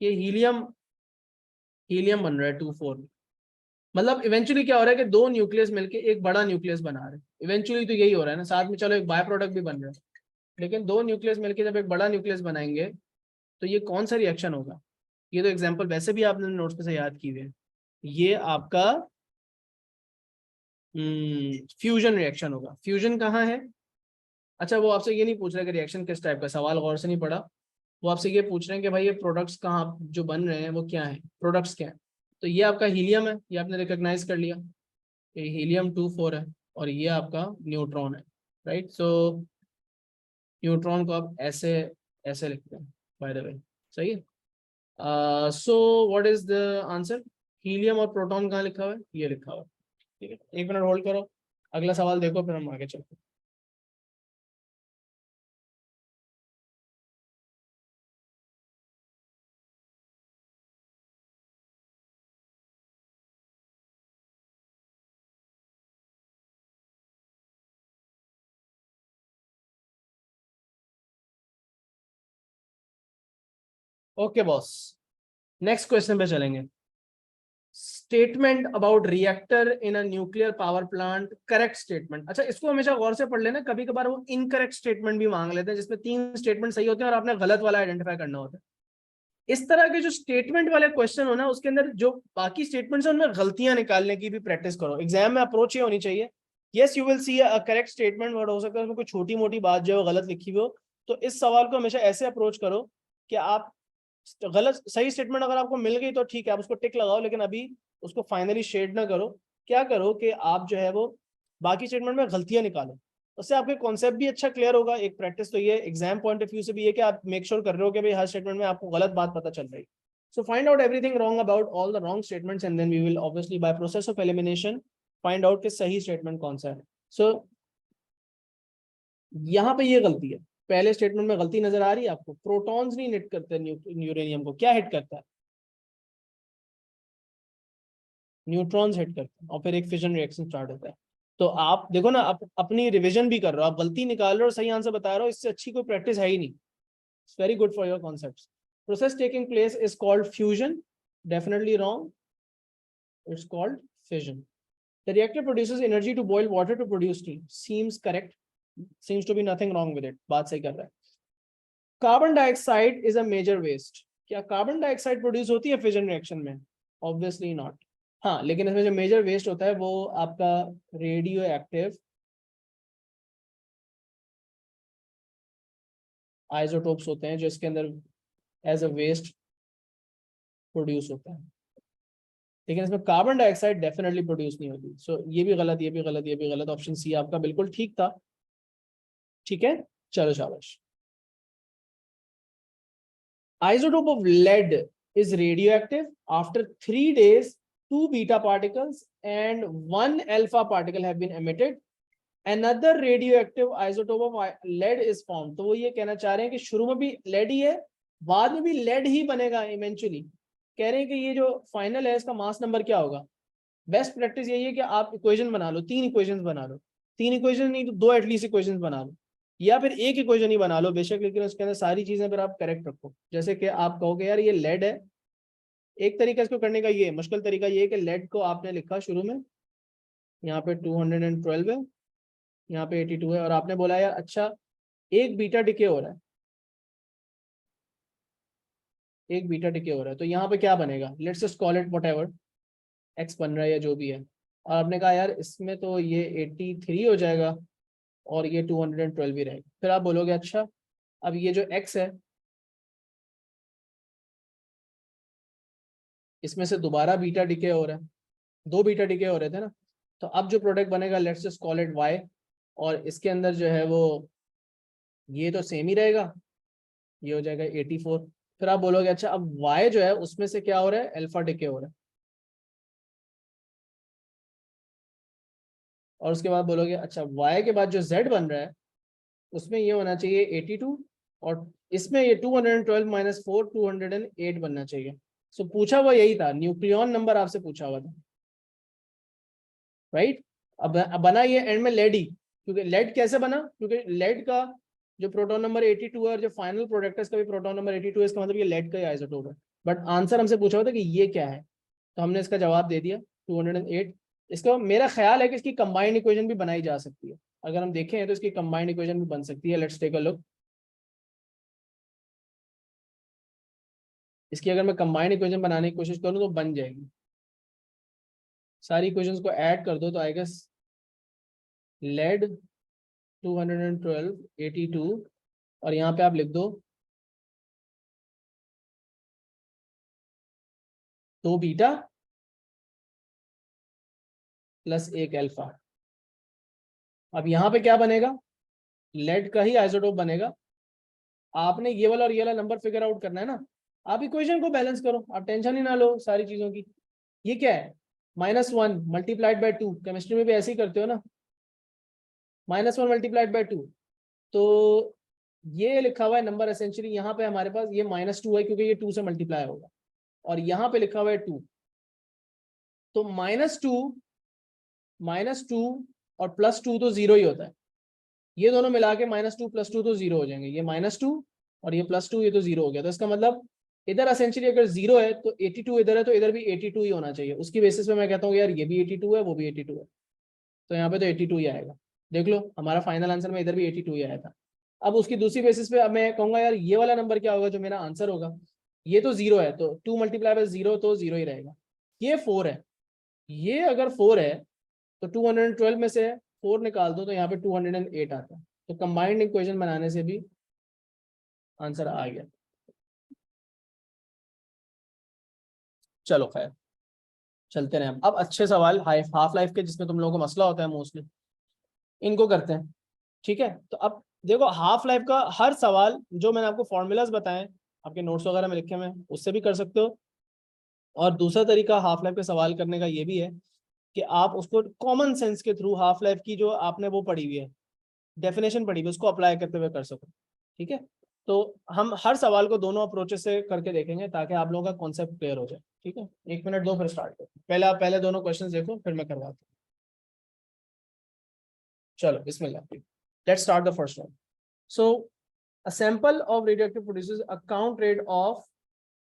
ये हीलियम, हीलियम बन रहा है 2 4। मतलब इवेंचुअली क्या हो रहा है कि 2 न्यूक्लियस मिलके एक बड़ा न्यूक्लियस बना रहे हैं। इवेंचुअली तो यही हो रहा है ना, साथ में चलो एक बाय प्रोडक्ट भी बन रहा है, लेकिन 2 न्यूक्लियस मिलके जब एक बड़ा न्यूक्लियस बनाएंगे तो ये कौन सा रिएक्शन होगा। ये तो एग्जाम्पल वैसे भी आपने नोट्स पे से याद की हुई है। ये आपका फ्यूजन रिएक्शन होगा। फ्यूजन कहाँ है, अच्छा वो आपसे ये नहीं पूछ रहे कि रिएक्शन किस टाइप का, सवाल गौर से नहीं पढ़ा। वो आपसे ये पूछ रहे हैं कि भाई ये प्रोडक्ट्स कहाँ जो बन रहे हैं वो क्या है, प्रोडक्ट्स क्या है। तो ये आपका हीलियम है, ये आपने रिकॉग्नाइज कर लिया, ये हीलियम 2 4 है और ये आपका न्यूट्रॉन है। राइट, सो न्यूट्रॉन को आप ऐसे ऐसे लिखते हैं बाय द वे। सही है। So what is the answer, helium और प्रोटॉन कहाँ लिखा हुआ है, ये लिखा हुआ है। ठीक है, 1 मिनट होल्ड करो, अगला सवाल देखो फिर हम आगे चलते हैं। ओके बॉस, नेक्स्ट क्वेश्चन पे चलेंगे। Statement about reactor in a nuclear power plant, correct statement. अच्छा इसको हमेशा गौर से पढ़ लेना, कभी कभार वो इनकरेक्ट स्टेटमेंट भी मांग लेते हैं जिसमें 3 स्टेटमेंट सही होते हैं और आपने गलत वाला आइडेंटिफाई करना होता है। इस तरह के जो स्टेटमेंट वाले क्वेश्चन हो ना, उसके अंदर जो बाकी स्टेटमेंट्स है उनमें गलतियां निकालने की भी प्रैक्टिस करो। एग्जाम में अप्रोच ये होनी चाहिए, yes you will see a correct statement, but हो सकता है उसमें कोई छोटी मोटी बात जो है गलत लिखी हुई हो। तो इस सवाल को हमेशा ऐसे अप्रोच करो कि आप गलत, सही स्टेटमेंट अगर आपको मिल गई तो ठीक है आप उसको टिक लगाओ, लेकिन अभी उसको फाइनली शेड ना करो क्या करो कि आप जो है वो बाकी स्टेटमेंट में गलतियां निकालो, उससे आपके कॉन्सेप्ट भी अच्छा क्लियर होगा। एक प्रैक्टिस तो ये एग्जाम पॉइंट ऑफ व्यू से भी है कि आप मेक श्योर कर रहे हो कि भाई हर स्टेटमेंट में आपको गलत बात पता चल रही है। So find out everything wrong about all the wrong statements and then we will obviously by process of elimination find out कि सही statement कौन सा है। So यहाँ पे ये गलती है, पहले स्टेटमेंट में गलती नजर आ रही है आपको, प्रोटॉन्स नहीं हिट करते यूरेनियम को, क्या हिट करता है? न्यूट्रॉन्स हिट करते हैं और फिर एक फिजन रिएक्शन स्टार्ट होता है। तो आप देखो ना, आप अपनी रिवीजन भी कर रहे हो, आप गलती निकाल रहे हो और सही आंसर बता रहे हो, इससे अच्छी कोई प्रैक्टिस है ही नहीं। It's very good for your concepts. Process taking place is called fusion. Definitely wrong. It's called fission. The reactor produces energy to boil water to produce steam. Seems correct. Seems to be nothing wrong with it. बात सही कर रहा है। Carbon dioxide is a major waste. क्या कार्बन डाइऑक्साइड प्रोड्यूस होती है फिजन रिएक्शन में? Obviously not. हाँ, लेकिन इसमें जो मेजर वेस्ट होता है वो आपका रेडियो एक्टिव आइसोटोप्स होते हैं जो इसके अंदर एज अ वेस्ट प्रोड्यूस होता है, लेकिन इसमें कार्बन डाइऑक्साइड डेफिनेटली प्रोड्यूस नहीं होती। सो ये भी गलत, ये भी गलत, ये भी गलत। ऑप्शन सी आपका बिल्कुल ठीक था। ठीक है, चलो शाबाश। Isotope of lead is radioactive. After 3 days, 2 beta particles and 1 alpha particle have been emitted. Another radioactive isotope of lead is formed. तो वो ये कहना चाह रहे हैं कि शुरू में भी lead ही है, बाद में भी lead ही बनेगा इवेंचुअली। कह रहे हैं कि ये जो फाइनल है इसका मास नंबर क्या होगा? बेस्ट प्रैक्टिस यही है कि आप इक्वेशन बना लो, 3 इक्वेशन बना लो, 3 इक्वेशन नहीं तो 2 एटलीस्ट इक्वेशन बना लो, या फिर एक इक्वेशन ही बना लो बेशक, लेकिन उसके अंदर सारी चीजें फिर आप करेक्ट रखो। जैसे कि आप कहोगे यार ये लेड है, एक तरीका इसको करने का ये है, मुश्किल तरीका ये है कि लेड को आपने लिखा शुरू में, यहाँ पे 212 है, यहाँ पे 82 है, और आपने बोला यार अच्छा एक बीटा डिके हो रहा है, एक बीटा डिके हो रहा है, तो यहाँ पे क्या बनेगा? Let's just call it whatever x बन रहा है या जो भी है। और आपने कहा यार इसमें तो ये 83 हो जाएगा और ये 212 ही रहेगा। फिर आप बोलोगे अच्छा अब ये जो x है इसमें से दोबारा बीटा डिके हो रहा है, 2 बीटा डिके हो रहे थे ना, तो अब जो प्रोडक्ट बनेगा let's just call it y, और इसके अंदर जो है वो ये तो सेम ही रहेगा, ये हो जाएगा 84। फिर आप बोलोगे अच्छा अब y जो है उसमें से क्या हो रहा है? अल्फा डिके हो रहा है। और उसके बाद बोलोगे अच्छा y के बाद जो z बन रहा है उसमें ये होना चाहिए 82, और इसमें ये 212 माइनस 4 208 बनना चाहिए। सो पूछा हुआ यही था, न्यूक्लियन नंबर आपसे पूछा हुआ था, राइट? अब बना ये एंड में लेड ही, क्योंकि लेड कैसे बना? क्योंकि लेड का जो प्रोटॉन नंबर 82 है और जो फाइनल प्रोडक्ट है इसका भी प्रोटॉन नंबर 82 है, इसका मतलब ये लेड का ही आइसोटोप है। बट आंसर हमसे पूछा हुआ था कि ये क्या है, तो हमने इसका जवाब दे दिया 208। इसका मेरा ख्याल है कि इसकी कंबाइंड इक्वेशन भी बनाई जा सकती है, अगर हम देखें तो इसकी कंबाइंड इक्वेशन भी बन सकती है। Let's take a look. इसकी अगर मैं कंबाइंड इक्वेशन बनाने की कोशिश करूँ तो बन जाएगी, सारी इक्वेशंस को ऐड कर दो तो आई गेस लेड 212 82, और यहाँ पे आप लिख दो 2 बीटा प्लस 1 अल्फा। अब यहाँ पे क्या बनेगा? लेड का ही आइसोटोप बनेगा। आपने ये वाला और ये वाला नंबर फिगर आउट करना है ना, आप इक्वेशन को बैलेंस करो, आप टेंशन ही ना लो सारी चीजों की। ये क्या है? -1 मल्टीप्लाइड बाय 2, केमिस्ट्री में भी ऐसे ही करते हो ना, -1 मल्टीप्लाइड बाय 2। तो ये लिखा हुआ है नंबर एसेंशियली यहाँ पे हमारे पास ये -2 है क्योंकि ये 2 से मल्टीप्लाई होगा, और यहाँ पे लिखा हुआ है 2, तो -2 और +2 तो 0 ही होता है, ये दोनों मिला के -2 +2 तो 0 हो जाएंगे, ये -2 और ये +2 ये तो 0 हो गया। तो इसका मतलब इधर एसेंशियली अगर 0 है तो 82 इधर है, तो इधर भी 82 ही होना चाहिए। उसकी बेसिस पे मैं कहता हूँ यार ये भी 82 है वो भी 82 है, तो यहाँ पे तो 82 ही आएगा। देख लो हमारा फाइनल आंसर में इधर भी 82 ही आया था। अब उसकी दूसरी बेसिस पे अब मैं कहूंगा यार ये वाला नंबर क्या होगा जो मेरा आंसर होगा? ये तो 0 है, तो 2 मल्टीप्लाई बाय 0 तो 0 ही रहेगा। ये 4 है, ये अगर 4 है तो 212 में से 4 निकाल दो तो यहाँ पे 208 आता है। तो कंबाइंड इक्वेशन बनाने से भी आंसर आ गया। चलो खैर, चलते रहे अब अच्छे सवाल हाफ लाइफ के जिसमें तुम लोगों को मसला होता है मोस्टली, इनको करते हैं। ठीक है, तो अब देखो हाफ लाइफ का हर सवाल जो मैंने आपको फॉर्मूलाज बताए आपके नोट्स वगैरह में लिखे हुए हैं उससे भी कर सकते हो। और दूसरा तरीका हाफ लाइफ के सवाल करने का ये भी है कि आप उसको कॉमन सेंस के थ्रू हाफ लाइफ की जो आपने वो पढ़ी हुई है, डेफिनेशन पढ़ी हुई है, उसको अप्लाई करते हुए कर सको। ठीक है, तो हम हर सवाल को दोनों अप्रोचेस से करके देखेंगे ताकि आप लोगों का कॉन्सेप्ट क्लियर हो जाए। ठीक है, 1 मिनट दो फिर स्टार्ट करो। पहले आप पहले दोनों क्वेश्चन देखो फिर मैं करवाता हूँ। चलो बिस्मिल्लाह, let's start the first one. So a sample of radioactive produces a count rate of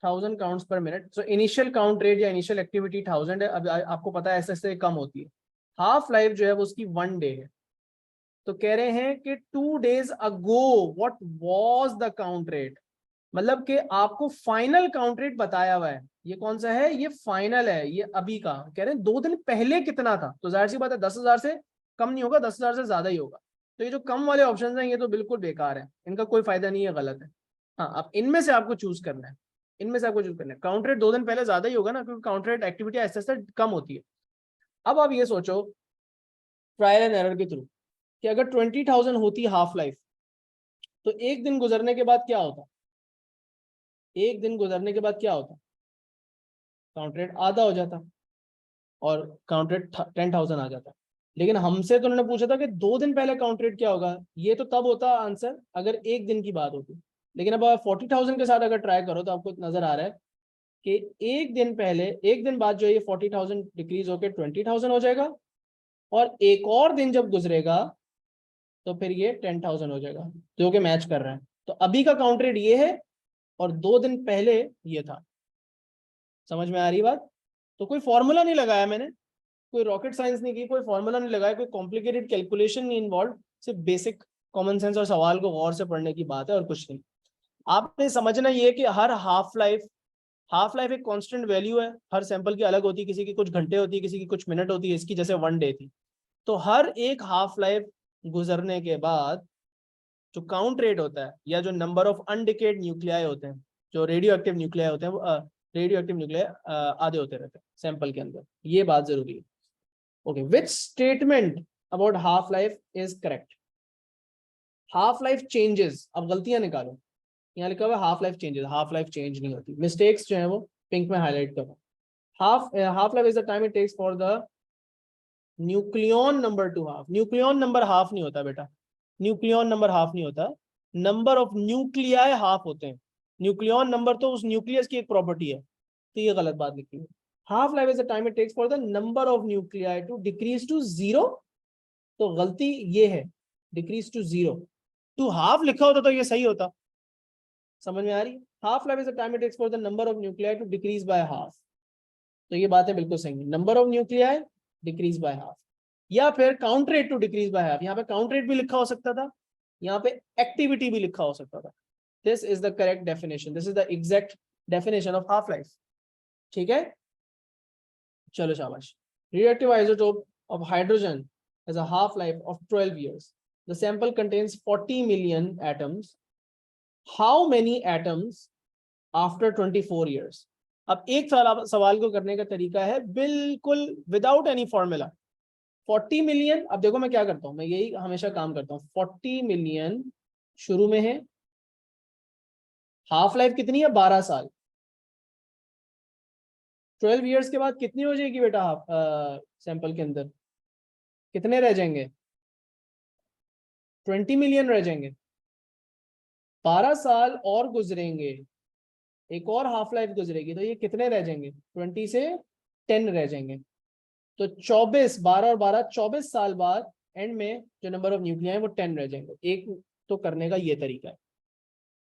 1000 counts per minute. So initial count rate या initial activity 1000 है। अब आपको पता है ऐसे ऐसे कम होती है। हाफ लाइफ जो है वो उसकी 1 डे है। तो कह रहे हैं कि 2 days ago what was the count rate, मतलब कि आपको फाइनल काउंट रेट बताया हुआ है। ये कौन सा है, ये फाइनल है, ये अभी का कह रहे हैं 2 दिन पहले कितना था। तो जाहिर सी बात है 10,000 से कम नहीं होगा, 10,000 से ज्यादा ही होगा। तो ये जो कम वाले ऑप्शन हैं ये तो बिल्कुल बेकार है, इनका कोई फायदा नहीं है, गलत है। हाँ, अब इनमें से आपको चूज करना है, इनमें से आपको चूज करना है। काउंट रेट 2 दिन पहले ज्यादा ही होगा ना, क्योंकि काउंट रेट एक्टिविटी ऐसे ऐसे कम होती है। अब आप ये सोचो ट्रायल एंड एरर के थ्रू कि अगर 20,000 होती हाफ लाइफ तो एक दिन गुजरने के बाद क्या होता, एक दिन गुजरने के बाद क्या होता, काउंट रेट आधा हो जाता और काउंट रेट 10,000 आ जाता। लेकिन हमसे तो उन्होंने पूछा था कि 2 दिन पहले काउंट रेट क्या होगा। ये तो तब होता आंसर अगर एक दिन की बात होती। लेकिन अब आप 40,000 के साथ अगर ट्राई करो तो आपको नजर आ रहा है कि एक दिन पहले, एक दिन बाद जो है ये 40,000 डिक्रीज होकर 20,000 हो जाएगा, और एक और दिन जब गुजरेगा तो फिर ये 10,000 हो जाएगा, जो कि मैच कर रहा है। तो अभी का काउंट रेट ये है और 2 दिन पहले ये था। समझ में आ रही बात? तो कोई फॉर्मूला नहीं लगाया मैंने, कोई रॉकेट साइंस नहीं की, कोई फॉर्मूला नहीं लगाया, कोई कॉम्प्लिकेटेड कैलकुलेशन नहीं इन्वॉल्व, सिर्फ बेसिक कॉमन सेंस और सवाल को गौर से पढ़ने की बात है और कुछ नहीं। आपने समझना ये कि हर हाफ लाइफ एक कांस्टेंट वैल्यू है, हर सैंपल की अलग होती है, किसी की कुछ घंटे होती है, किसी की कुछ मिनट होती है, इसकी जैसे 1 डे थी। तो हर एक हाफ लाइफ गुजरने के बाद जो काउंट रेट होता है या जो नंबर ऑफ अनडिकेड न्यूक्लियाई होते हैं, जो रेडियो एक्टिव न्यूक्लियाई होते हैं, रेडियो एक्टिव न्यूक्लियाई आधे होते रहते हैं सैंपल के अंदर। ये बात जरूरी है। Okay, which statement about half life is correct? Half life changes, अब गलतियां निकालो। यहाँ लिखा हुआ है half life changes, half life change नहीं होती। मिस्टेक्स जो है वो पिंक में हाईलाइट करो। Half life is the time it takes for the nucleon number to half. Nucleon number half नहीं होता बेटा, न्यूक्लियन नंबर हाफ नहीं होता, नंबर ऑफ न्यूक्लियाई हाफ होते हैं। न्यूक्लियन नंबर तो उस न्यूक्लियस की एक प्रॉपर्टी है, तो ये गलत बात लिखी है। Half life is the time it takes for the number of nuclei to decrease to zero. तो गलती ये है, decrease to zero. To half लिखा होता तो ये सही होता। समझ में आ रही? Half life is the time it takes for the number of nuclei to decrease by half. तो ये बातें बिल्कुल सही है, number of nuclei decrease by half, या फिर count rate to decrease by half. यहाँ पे काउंट रेट भी लिखा हो सकता था, यहाँ पे एक्टिविटी भी लिखा हो सकता था। This is the correct definition, this is the exact definition of half life. ठीक है, चलो शाबाश। Reactive isotope of hydrogen has a half life of 12 years. The sample contains 40 million atoms. How many atoms after 24 years? अब एक सवाल को करने का तरीका है बिल्कुल विदाउट एनी फॉर्मूला। 40 मिलियन, अब देखो मैं क्या करता हूं, मैं यही हमेशा काम करता हूं। 40 मिलियन शुरू में है, हाफ लाइफ कितनी है 12 साल, 12 इयर्स के बाद कितनी हो जाएगी बेटा हाफ सैंपल के अंदर, कितने रह जाएंगे? 20 मिलियन रह जाएंगे। 12 साल और गुजरेंगे, एक और हाफ लाइफ गुजरेगी, तो ये कितने रह जाएंगे? 20 से 10 रह जाएंगे। तो 24, 12 और 12, 24 साल बाद एंड में जो नंबर ऑफ न्यूक्लियाई है वो 10 रह जाएंगे। एक तो करने का ये तरीका है।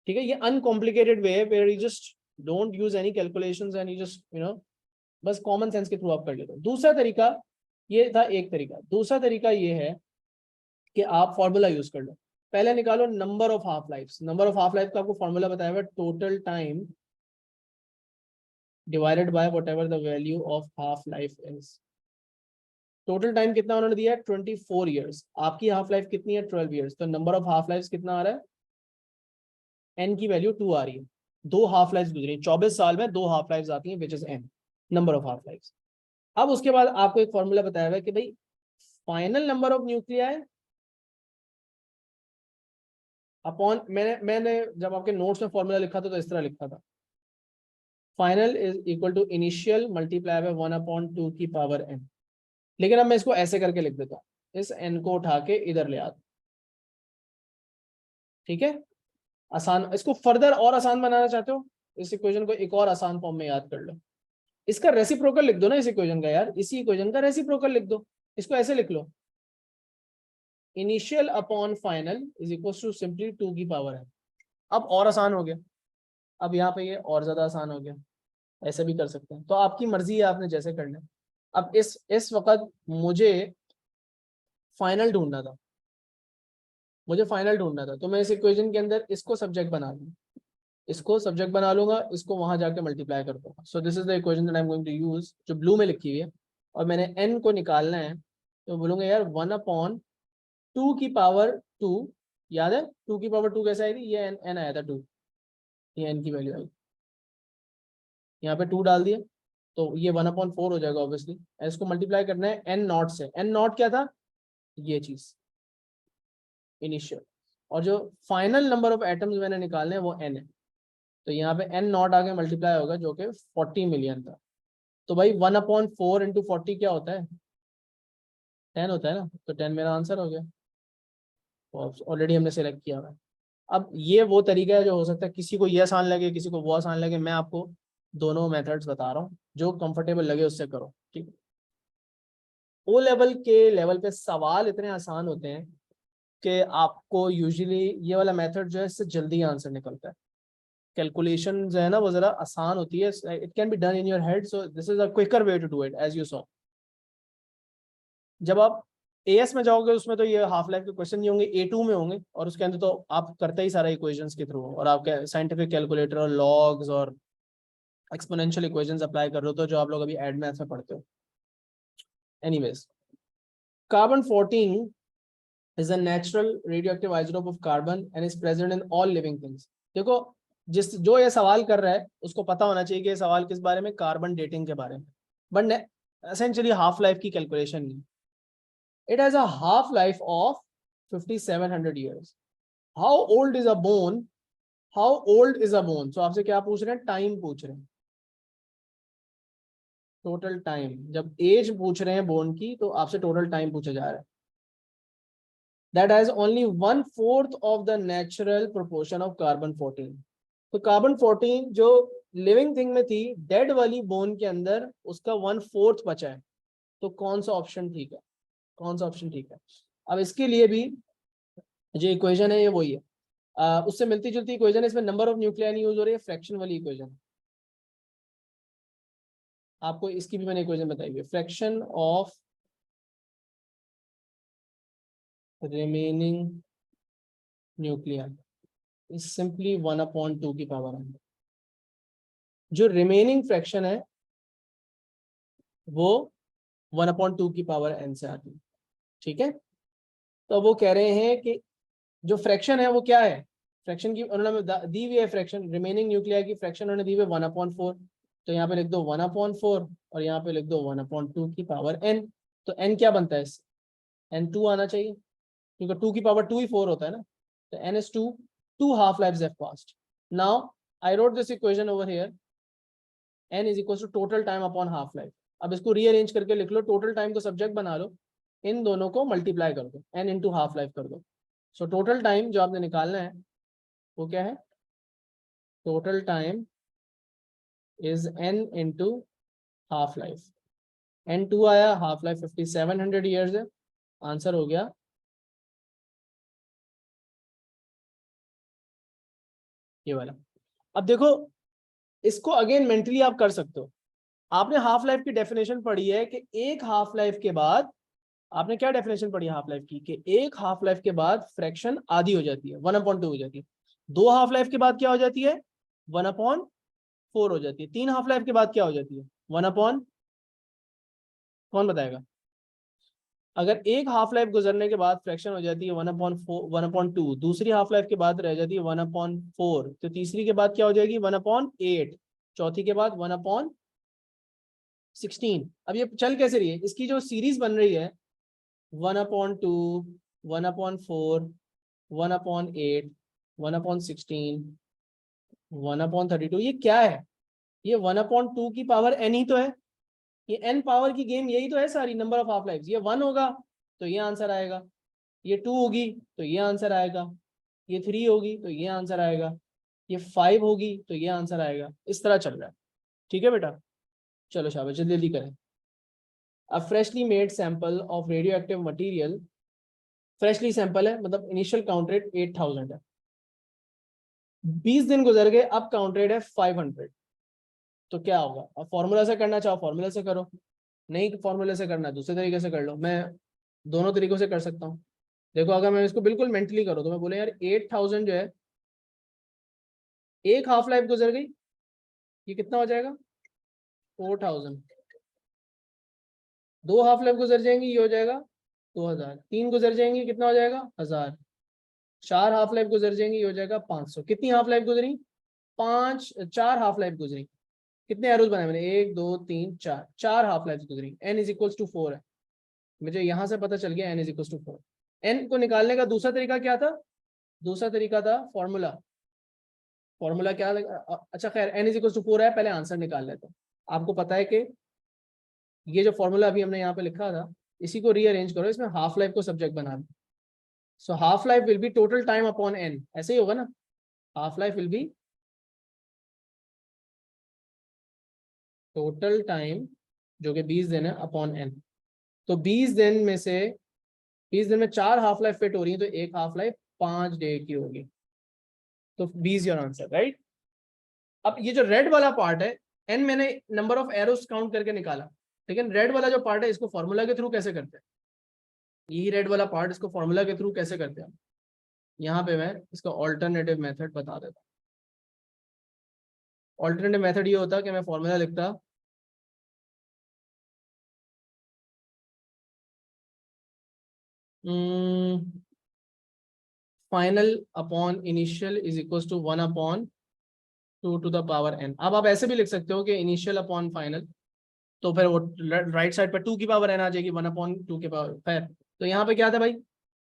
ठीक है, ये अनकॉम्प्लिकेटेड वे है where you just don't use any calculations and you just बस कॉमन सेंस के थ्रू आप कर लेते हो। दूसरा तरीका ये था, एक तरीका। दूसरा तरीका ये है कि आप फॉर्मूला यूज कर लो। पहले निकालो number of half life. Number of half life का आपको फॉर्मूला बताया हुआ, total time divided by whatever the value of half life is. Total time कितना उन्होंने दिया है? 24 इयर्स। आपकी हाफ लाइफ कितनी है? 12 इयर्स। तो नंबर ऑफ हाफ लाइफ कितना आ रहा है? एन की वैल्यू 2 आ रही है। 2 हाफ लाइफ गुजरी, 24 साल में 2 हाफ लाइफ आती हैं, which is an, number of half life. अब उसके बाद आपको एक फॉर्मूला बताया हुआ है कि भाई final number of nuclei upon, मैंने जब आपके नोट्स में फॉर्मूला लिखा था तो इस तरह लिखा था, final is equal to initial multiply by 1/2 की पावर n। लेकिन अब मैं इसको ऐसे करके लिख देता हूँ, इस n को उठा के इधर ले आता, ठीक है। आसान, इसको फर्दर और आसान बनाना चाहते हो, इस इक्वेशन को एक और आसान फॉर्म में याद कर लो, इसका रेसिप्रोकल लिख दो ना इस इक्वेशन का, यार इसी इक्वेशन का रेसिप्रोकल लिख दो, इसको ऐसे लिख लो, initial upon final is equal to simply 2 की पावर n। अब और आसान हो गया, अब यहाँ पे ये और ज्यादा आसान हो गया, ऐसे भी कर सकते हैं, तो आपकी मर्जी है, आपने जैसे करना है। अब इस वक्त मुझे फाइनल ढूंढना था, तो मैं इस इक्वेशन के अंदर इसको सब्जेक्ट बना लूँ, इसको सब्जेक्ट बना लूंगा, इसको वहां जाके मल्टीप्लाई कर दूंगा। So this is the equation that I am going to use, जो ब्लू में लिखी हुई है, और मैंने n को निकालना है, तो बोलूंगा यार 1/2 की पावर 2, याद है 2 की पावर 2 कैसे आई थी, ये n आया था 2, ये n की वैल्यू आई, यहाँ पे 2 डाल दिया, तो ये 1/4 हो जाएगा ऑब्वियसली। इसको मल्टीप्लाई करना है n नॉट से, n नॉट क्या था, ये चीज इनिशियल, और जो फाइनल नंबर ऑफ एटम्स मैंने निकालने हैं वो n है, तो यहाँ पे n नॉट आगे मल्टीप्लाई होगा जो कि 40 मिलियन था। तो भाई 1/4 इंटू 40 क्या होता है, 10 होता है ना, तो 10 मेरा आंसर हो गया, ऑलरेडी हमने सेलेक्ट किया हुआ है। अब ये वो तरीका है जो हो सकता है किसी को ये आसान लगे, किसी को वो आसान लगे, मैं आपको दोनों मेथड्स बता रहा हूँ, जो कंफर्टेबल लगे उससे करो, ठीक है। ओ लेवल के लेवल पे सवाल इतने आसान होते हैं कि आपको यूजुअली ये वाला मेथड जो है इससे जल्दी आंसर निकलता है, कैलकुलेशन जो है ना वो जरा आसान होती है, it can be done in your head, so this is a quicker way to do it as you saw. जब आप एएस में जाओगे उसमें तो ये हाफ लाइफ के क्वेश्चन नहीं होंगे, ए2 में होंगे, और उसके अंदर तो आप करते ही सारा इक्वेशंस के थ्रू, और आप साइंटिफिक कैलकुलेटर और लॉग्स और एक्सपोनेंशियल इक्वेशंस अप्लाई कर रहे हो, तो जो आप लोग अभी एड मैथ्स में पढ़ते हो। Anyways, carbon 14 is a natural radioactive isotope of carbon and is present in all living things। देखो, जो ये सवाल कर रहा है उसको पता होना चाहिए कि ये सवाल किस बारे में, कार्बन डेटिंग के बारे में, बट एसेंशियली हाफ लाइफ की कैलकुलेशन नहीं। It has a half life of 5700 years। How old is a bone, how old is a bone, so आपसे क्या पूछ रहे हैं, टाइम पूछ रहे हैं, टोटल टाइम। जब एज पूछ रहे हैं बोन की तो आपसे टोटल टाइम पूछा जा रहा है। that has only 1/4 of the natural proportion of carbon 14। तो कार्बन 14 जो लिविंग थिंग में थी, डेड वाली बोन के अंदर उसका 1/4 बचा है, तो कौन सा ऑप्शन ठीक है, कौन सा ऑप्शन ठीक है। अब इसके लिए भी जो इक्वेशन है ये वही है, उससे मिलती जुलती इक्वेशन है, इसमें नंबर ऑफ न्यूक्लियाई यूज हो रही है, फ्रैक्शन वाली इक्वेशन। आपको इसकी भी मैंने इक्वेशन बताई हुई है, fraction of remaining nuclei is simply 1/2 की पावर n। जो रिमेनिंग फ्रैक्शन है वो 1/2 की पावर n से आती है, ठीक है। तो वो कह रहे हैं कि जो फ्रैक्शन है वो क्या है, फ्रैक्शन की उन्होंने दी हुई है, फ्रैक्शन रिमेनिंग न्यूक्लियाई की फ्रैक्शन उन्होंने दी हुई है 1/4, तो यहाँ पे लिख दो 1/4 और यहाँ पे लिख दो 1/2 की पावर n। तो n क्या बनता है, n 2 आना चाहिए, क्योंकि 2 की पावर 2 ही 4 होता है ना, तो n is 2, 2 half lives have passed। now I wrote this equation over here, n is equals to total time upon half life। अब इसको रीअरेंज करके लिख लो, टोटल टाइम को सब्जेक्ट बना लो, इन दोनों को मल्टीप्लाई कर दो, n इंटू हाफ लाइफ कर दो। सो टोटल टाइम जो आपने निकालना है वो क्या है, total time is n into half life, n2 आया, हाफ लाइफ 5700 ईयर्स है, आंसर हो गया ये वाला। अब देखो, इसको अगेन मेंटली आप कर सकते हो, आपने हाफ लाइफ की डेफिनेशन पढ़ी है कि एक हाफ लाइफ के बाद, आपने क्या डेफिनेशन पढ़ी हाफ लाइफ की, कि एक हाफ लाइफ के बाद फ्रैक्शन आधी हो जाती है, 1/2 हो जाती है, 2 हाफ लाइफ के बाद क्या हो जाती है, 1/4 हो जाती है, 3 हाफ लाइफ के बाद क्या हो जाती है, 1/, कौन बताएगा। अगर एक हाफ लाइफ गुजरने के बाद फ्रैक्शन हो जाती है 1/4 1/2, दूसरी हाफ लाइफ के बाद रह जाती है 1/4, तो तीसरी के बाद क्या हो जाएगी 1/8, चौथी के बाद 1/, 16। अब ये चल कैसे रही है, इसकी जो सीरीज बन रही है 1/2, 1/4, 1/8, 1/16, 1/32, ये क्या है? ये 1/2 की पावर n ही तो है, ये n पावर की गेम यही तो है सारी, नंबर ऑफ हाफ लाइफ। ये 1 होगा तो ये आंसर आएगा, ये 2 होगी तो ये आंसर आएगा, ये 3 होगी तो ये आंसर आएगा, ये 5 होगी तो ये आंसर आएगा। इस तरह चल रहा है, ठीक है बेटा। चलो शाबाश, जल्दी जल्दी करें। A freshly made sample of radioactive material, freshly sample है मतलब इनिशियल काउंट रेट 8000 है, 20 दिन गुजर गए, अब काउंट रेट है 500, तो क्या होगा? अब फॉर्मूला से करना चाहो फॉर्मूला से करो, नहीं फॉर्मूले से करना दूसरे तरीके से कर लो, मैं दोनों तरीकों से कर सकता हूँ। देखो अगर मैं इसको बिल्कुल मेंटली करूँ तो मैं बोले यार 8000 जो है, एक हाफ लाइफ गुजर गई, ये कितना हो जाएगा? 4000। दो हाफ लाइफ गुजर जाएंगी, ये हो जाएगा 2000। तीन गुजर जाएंगी, कितना हो जाएगा? 1000। चार हाफ लाइफ गुजर जाएंगी, ये हो जाएगा 500। कितनी हाफ लाइफ गुजरी? चार हाफ लाइफ गुजरी। कितने एरोज बनाए मैंने? 1 2 3 4, चार हाफ लाइफ गुजरी। n इज इक्वल्स टू 4 है, मुझे यहां से पता चल गया n is equals to 4। n को निकालने का दूसरा तरीका क्या था? दूसरा तरीका था फॉर्मूला। फॉर्मूला क्या अच्छा खैर, n इज इक्वल्स टू 4 है, पहले आंसर निकाल लेते हैं। आपको पता है कि ये जो फॉर्मूला अभी हमने यहाँ पे लिखा था, इसी को रीअरेंज करो, इसमें हाफ लाइफ को सब्जेक्ट बना दो। So half life will be total time upon n, ऐसे ही होगा ना? Half life will be total time, जो कि 20 दिन है, अपॉन n। तो 20 दिन में से 20 दिन में चार हाफ लाइफ फिट हो रही है, तो एक हाफ लाइफ 5 डे की होगी। तो 20 योर आंसर, राइट। अब ये जो रेड वाला पार्ट है, n मैंने नंबर ऑफ एरोस काउंट करके निकाला, लेकिन रेड वाला जो पार्ट है इसको फॉर्मूला के थ्रू कैसे करते हैं? यही रेड वाला पार्ट, इसको फॉर्मूला के थ्रू कैसे करते हैं? यहाँ पे मैं इसका ऑल्टरनेटिव मेथड बता देता हूँ। ऑल्टरनेटिव मेथड ये होता कि मैं फॉर्मूला लिखता final upon initial is equal to 1/2 to the power n। अब आप ऐसे भी लिख सकते हो कि इनिशियल अपॉन फाइनल, तो फिर वो राइट साइड पर 2 की पावर n आ जाएगी, 1/2 के पावर। खैर, तो यहाँ पे क्या था भाई?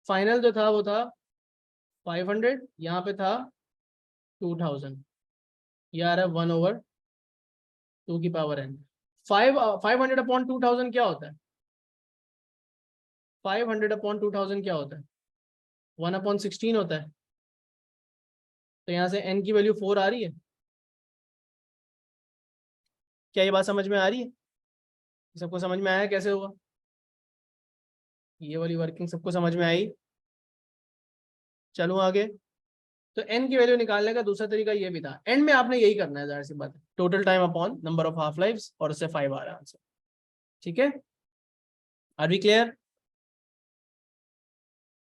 फाइनल जो था वो था 500, यहाँ पे था 2000, ये आ रहा है 1/2 की पावर n। 500/2000 क्या होता है? 500/2000 क्या होता है? 1/16 होता है। तो यहाँ से n की वैल्यू 4 आ रही है। क्या ये बात समझ में आ रही है? सबको समझ में आया कैसे होगा? ये वाली वर्किंग सबको समझ में आई? चलो आगे। तो n की वैल्यू निकालने का दूसरा तरीका ये भी था, एंड में आपने यही करना है, जाहिर सी बात है, total time upon number of half lives, और उससे 5 आ रहा है आंसर। ठीक है, आर वी क्लियर?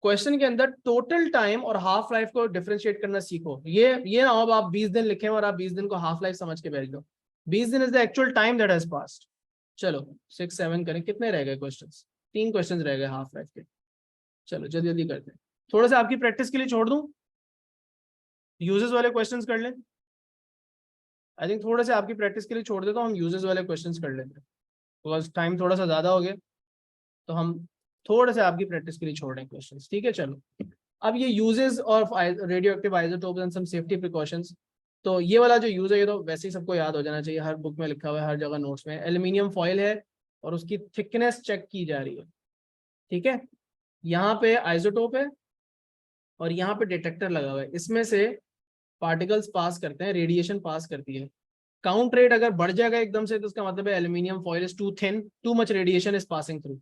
क्वेश्चन के अंदर टोटल टाइम और हाफ लाइफ को डिफरेंशिएट करना सीखो। ये ना हो आप 20 दिन लिखें और आप 20 दिन को हाफ लाइफ समझ के बैठ दो। 20 दिन is the actual time that has passed. चलो 6 7 करें, कितने रह गए क्वेश्चंस? 3 क्वेश्चंस रह गए हाफ लाइफ के। चलो जल्दी जल्दी करते हैं, थोड़ा सा आपकी प्रैक्टिस के लिए छोड़ दूं, यूजेस वाले क्वेश्चंस कर लें। आई थिंक थोड़ा सा आपकी प्रैक्टिस के लिए छोड़ देता हूँ, हम यूजेस वाले क्वेश्चंस कर लेते हैं, बिकॉज टाइम थोड़ा सा ज्यादा हो गया, तो हम थोड़ा सा आपकी प्रैक्टिस के लिए छोड़ रहे हैं क्वेश्चंस। ठीक है, चलो। अब ये uses of radioactive isotopes and some safety precautions, तो ये वाला जो यूज है ये तो वैसे ही सबको याद हो जाना चाहिए, हर बुक में लिखा हुआ है, हर जगह नोट्स में। एल्यूमिनियम फॉइल है और उसकी थिकनेस चेक की जा रही है, ठीक है। यहाँ पे आइसोटोप है और यहाँ पे डिटेक्टर लगा हुआ है, इसमें से पार्टिकल्स पास करते हैं, रेडिएशन पास करती है। काउंट रेट अगर बढ़ जाएगा एकदम से तो उसका मतलब है aluminium foil is too thin, too much radiation is passing through.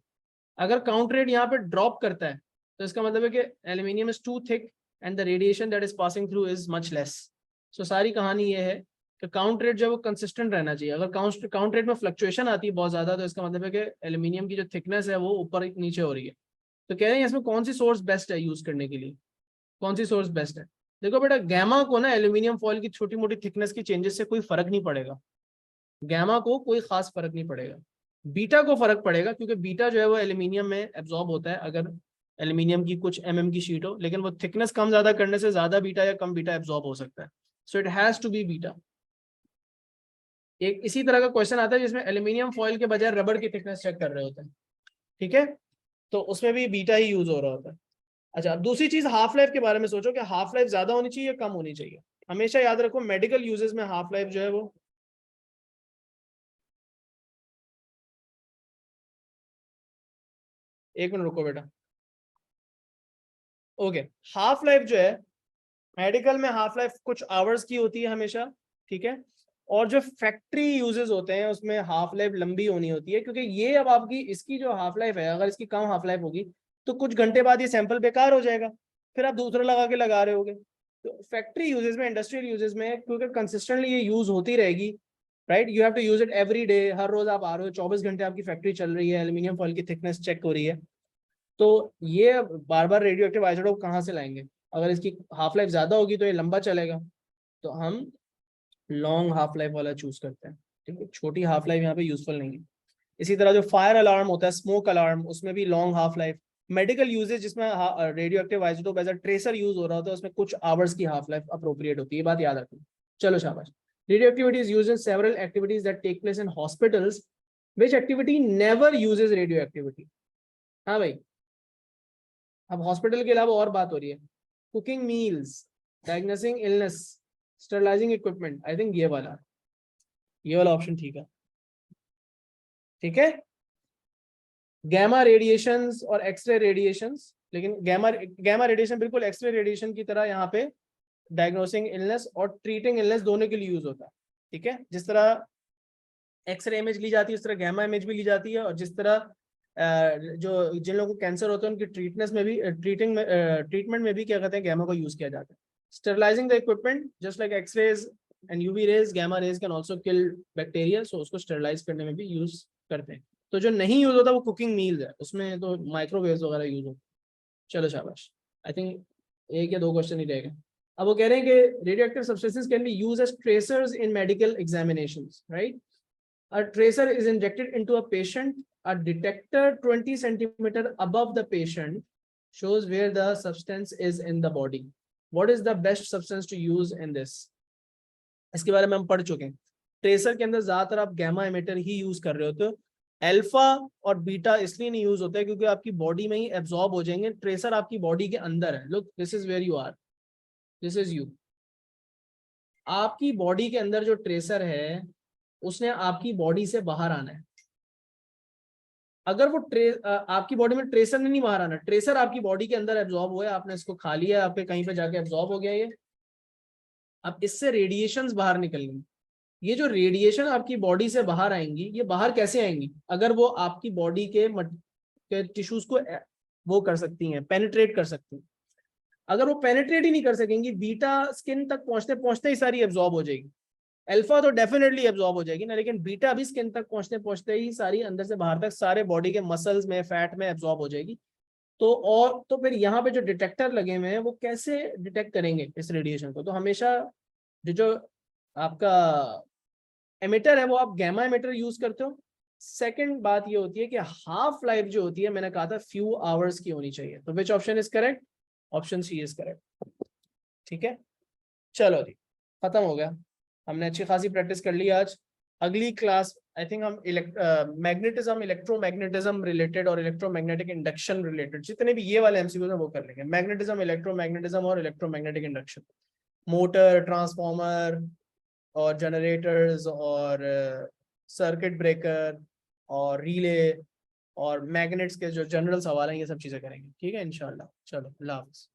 अगर काउंट रेट यहाँ पे ड्रॉप करता है तो इसका मतलब है कि aluminium is too thick and the radiation that is passing through is much less. So सारी कहानी ये है कि काउंट रेट जो है वो कंसिस्टेंट रहना चाहिए। अगर काउंट रेट में फ्लक्चुएशन आती है बहुत ज्यादा, तो इसका मतलब है कि एल्यूमिनियम की जो थिकनेस है वो ऊपर नीचे हो रही है। तो कह रहे हैं इसमें कौन सी सोर्स बेस्ट है यूज करने के लिए? कौन सी सोर्स बेस्ट है? देखो बेटा, गैमा को ना एल्यूमिनियम फॉइल की छोटी मोटी थिकनेस की चेंजेस से कोई फर्क नहीं पड़ेगा, गैमा को कोई खास फर्क नहीं पड़ेगा। बीटा को फर्क पड़ेगा, क्योंकि बीटा जो है वो एल्यूमिनियम में एब्जॉर्ब होता है अगर एल्यूमिनियम की कुछ की शीट हो, लेकिन वो थिकनेस कम ज्यादा करने से ज्यादा बीटा या कम बीटा एब्जॉर्ब हो सकता है। So it has to be beta. एक इसी तरह का क्वेश्चन आता है जिसमें एल्यूमिनियम फॉइल के बजाय रबर की थिकनेस चेक कर रहे होते हैं, ठीक है, तो उसमें भी बीटा ही यूज हो रहा होता है। अच्छा, अब दूसरी चीज हाफ लाइफ के बारे में सोचो कि हाफ लाइफ ज्यादा होनी चाहिए या कम होनी चाहिए। हमेशा याद रखो मेडिकल यूजेस में हाफ लाइफ जो है वो, एक मिनट रुको बेटा, ओके, हाफ लाइफ जो है मेडिकल में हाफ लाइफ कुछ आवर्स की होती है हमेशा, ठीक है, और जो फैक्ट्री यूजेस होते हैं उसमें हाफ लाइफ लंबी होनी होती है, क्योंकि ये अब आपकी इसकी जो हाफ लाइफ है, अगर इसकी कम हाफ लाइफ होगी तो कुछ घंटे बाद ये सैंपल बेकार हो जाएगा, फिर आप दूसरा लगा के लगा रहे होगे। तो फैक्ट्री यूजेस में, इंडस्ट्रियल यूजेस में, क्योंकि कंसिस्टेंटली ये यूज होती रहेगी, right, you have to use it every day, हर रोज आप आ रहे हो, 24 घंटे आपकी फैक्ट्री चल रही है, एल्यूमिनियम फॉइल की थिकनेस चेक हो रही है, तो ये बार बार रेडियो एक्टिव आइसोटोप कहाँ से लाएंगे। अगर इसकी हाफ लाइफ ज्यादा होगी तो ये लंबा चलेगा, तो हम लॉन्ग हाफ लाइफ वाला चूज करते हैं, ठीक है, छोटी हाफ लाइफ यहाँ पे यूजफुल नहीं है। इसी तरह जो फायर अलार्म होता है, स्मोक अलार्म, उसमें भी long half life. Medical uses जिसमें radioactive isotope as a tracer use हो रहा होता है, उसमें कुछ आवर्स की हाफ लाइफ अप्रोप्रिएट होती है, ये बात याद रखना। चलो शाबाश। Radioactivity is used in several activities that take place in hospitals. Which activity never uses radioactivity? हाँ भाई, अब हॉस्पिटल के अलावा और बात हो रही है, cooking meals, diagnosing illness, sterilising equipment, I think ये वाला ऑप्शन ठीक है, ठीक है। गैमा रेडिएशंस और एक्सरे रेडिएशंस, लेकिन गैमा रेडिएशन बिल्कुल एक्सरे रेडिएशन की तरह यहाँ पे डायग्नोसिंग इलनेस और ट्रीटिंग इलनेस दोनों के लिए यूज होता है, ठीक है। जिस तरह एक्सरे इमेज ली जाती है उस तरह गैमा इमेज भी ली जाती है, और जिस तरह जो जिन लोगों को कैंसर होता है उनकी ट्रीटमेंट में भी क्या कहते हैं, गैमा को यूज किया जाता है। Sterilizing the equipment just like X rays and UV rays, gamma rays can also kill bacteria, so उसको स्टेरिलाइज करने में भी यूज करते हैं। तो जो नहीं यूज होता वो कुकिंग मील्स है, उसमें तो माइक्रोवेव वगैरह यूज होता है। चलो शाबाश, आई थिंक एक या दो क्वेश्चन ही रहेगा। अब वो कह रहे हैं कि radioactive substances can be use as tracers in medical examinations, right. A tracer is injected into a patient. A detector 20 centimeter above the patient shows where the substance is in the body. What is the best substance to use in this? इसके बारे में हम पढ़ चुके हैं। ट्रेसर के अंदर ज्यादातर आप गैमा एमिटर ही यूज कर रहे होते हो, अल्फा और बीटा इसलिए नहीं यूज होता है क्योंकि आपकी बॉडी में ही एब्जॉर्ब हो जाएंगे। ट्रेसर आपकी बॉडी के अंदर है, look this is where you are, this is you. आपकी बॉडी के अंदर जो ट्रेसर है उसने आपकी बॉडी से बाहर आना है। अगर वो आपकी बॉडी में ट्रेसर ने नहीं बाहर आना, ट्रेसर आपकी बॉडी के अंदर एब्जॉर्ब हुआ है, आपने इसको खा लिया, आपके कहीं पे जाके एब्जॉर्ब हो गया ये, अब इससे रेडिएशंस बाहर निकलेंगी। ये जो रेडिएशन आपकी बॉडी से बाहर आएंगी, ये बाहर कैसे आएंगी, अगर वो आपकी बॉडी के टिश्यूज को वो कर सकती हैं, पेनिट्रेट कर सकती हैं। अगर वो पेनिट्रेट ही नहीं कर सकेंगी, बीटा स्किन तक पहुंचते पहुंचते ही सारी एब्जॉर्ब हो जाएगी। अल्फा तो डेफिनेटली एब्जॉर्ब हो जाएगी ना, लेकिन बीटा भी स्किन तक पहुंचते पहुंचते ही सारी अंदर से बाहर तक सारे बॉडी के मसल्स में, फैट में एब्जॉर्ब हो जाएगी। तो और तो फिर यहाँ पे जो डिटेक्टर लगे हुए हैं वो कैसे डिटेक्ट करेंगे इस रेडिएशन को, तो हमेशा जो आपका एमिटर है वो आप गैमा एमिटर यूज करते हो। सेकंड बात ये होती है कि हाफ लाइफ जो होती है, मैंने कहा था फ्यू आवर्स की होनी चाहिए, तो which option is correct, option C is correct, ठीक है। चलो जी, खत्म हो गया, हमने अच्छी खासी प्रैक्टिस कर ली आज। अगली क्लास आई थिंक हम मैग्नेटिज्म, इलेक्ट्रोमैग्नेटिज्म रिलेटेड और इलेक्ट्रोमैग्नेटिक इंडक्शन रिलेटेड जितने भी ये वाले एमसीक्यूज हैं वो कर लेंगे। मैग्नेटिज्म, इलेक्ट्रोमैग्नेटिज्म और इलेक्ट्रोमैग्नेटिक इंडक्शन, मोटर, ट्रांसफॉर्मर और जनरेटर्स और सर्किट ब्रेकर और रिले और मैग्नेट्स के जो जनरल सवाल हैं, ये सब चीजें करेंगे, ठीक है इंशाल्लाह। चलो अल्लाह हाफिज़।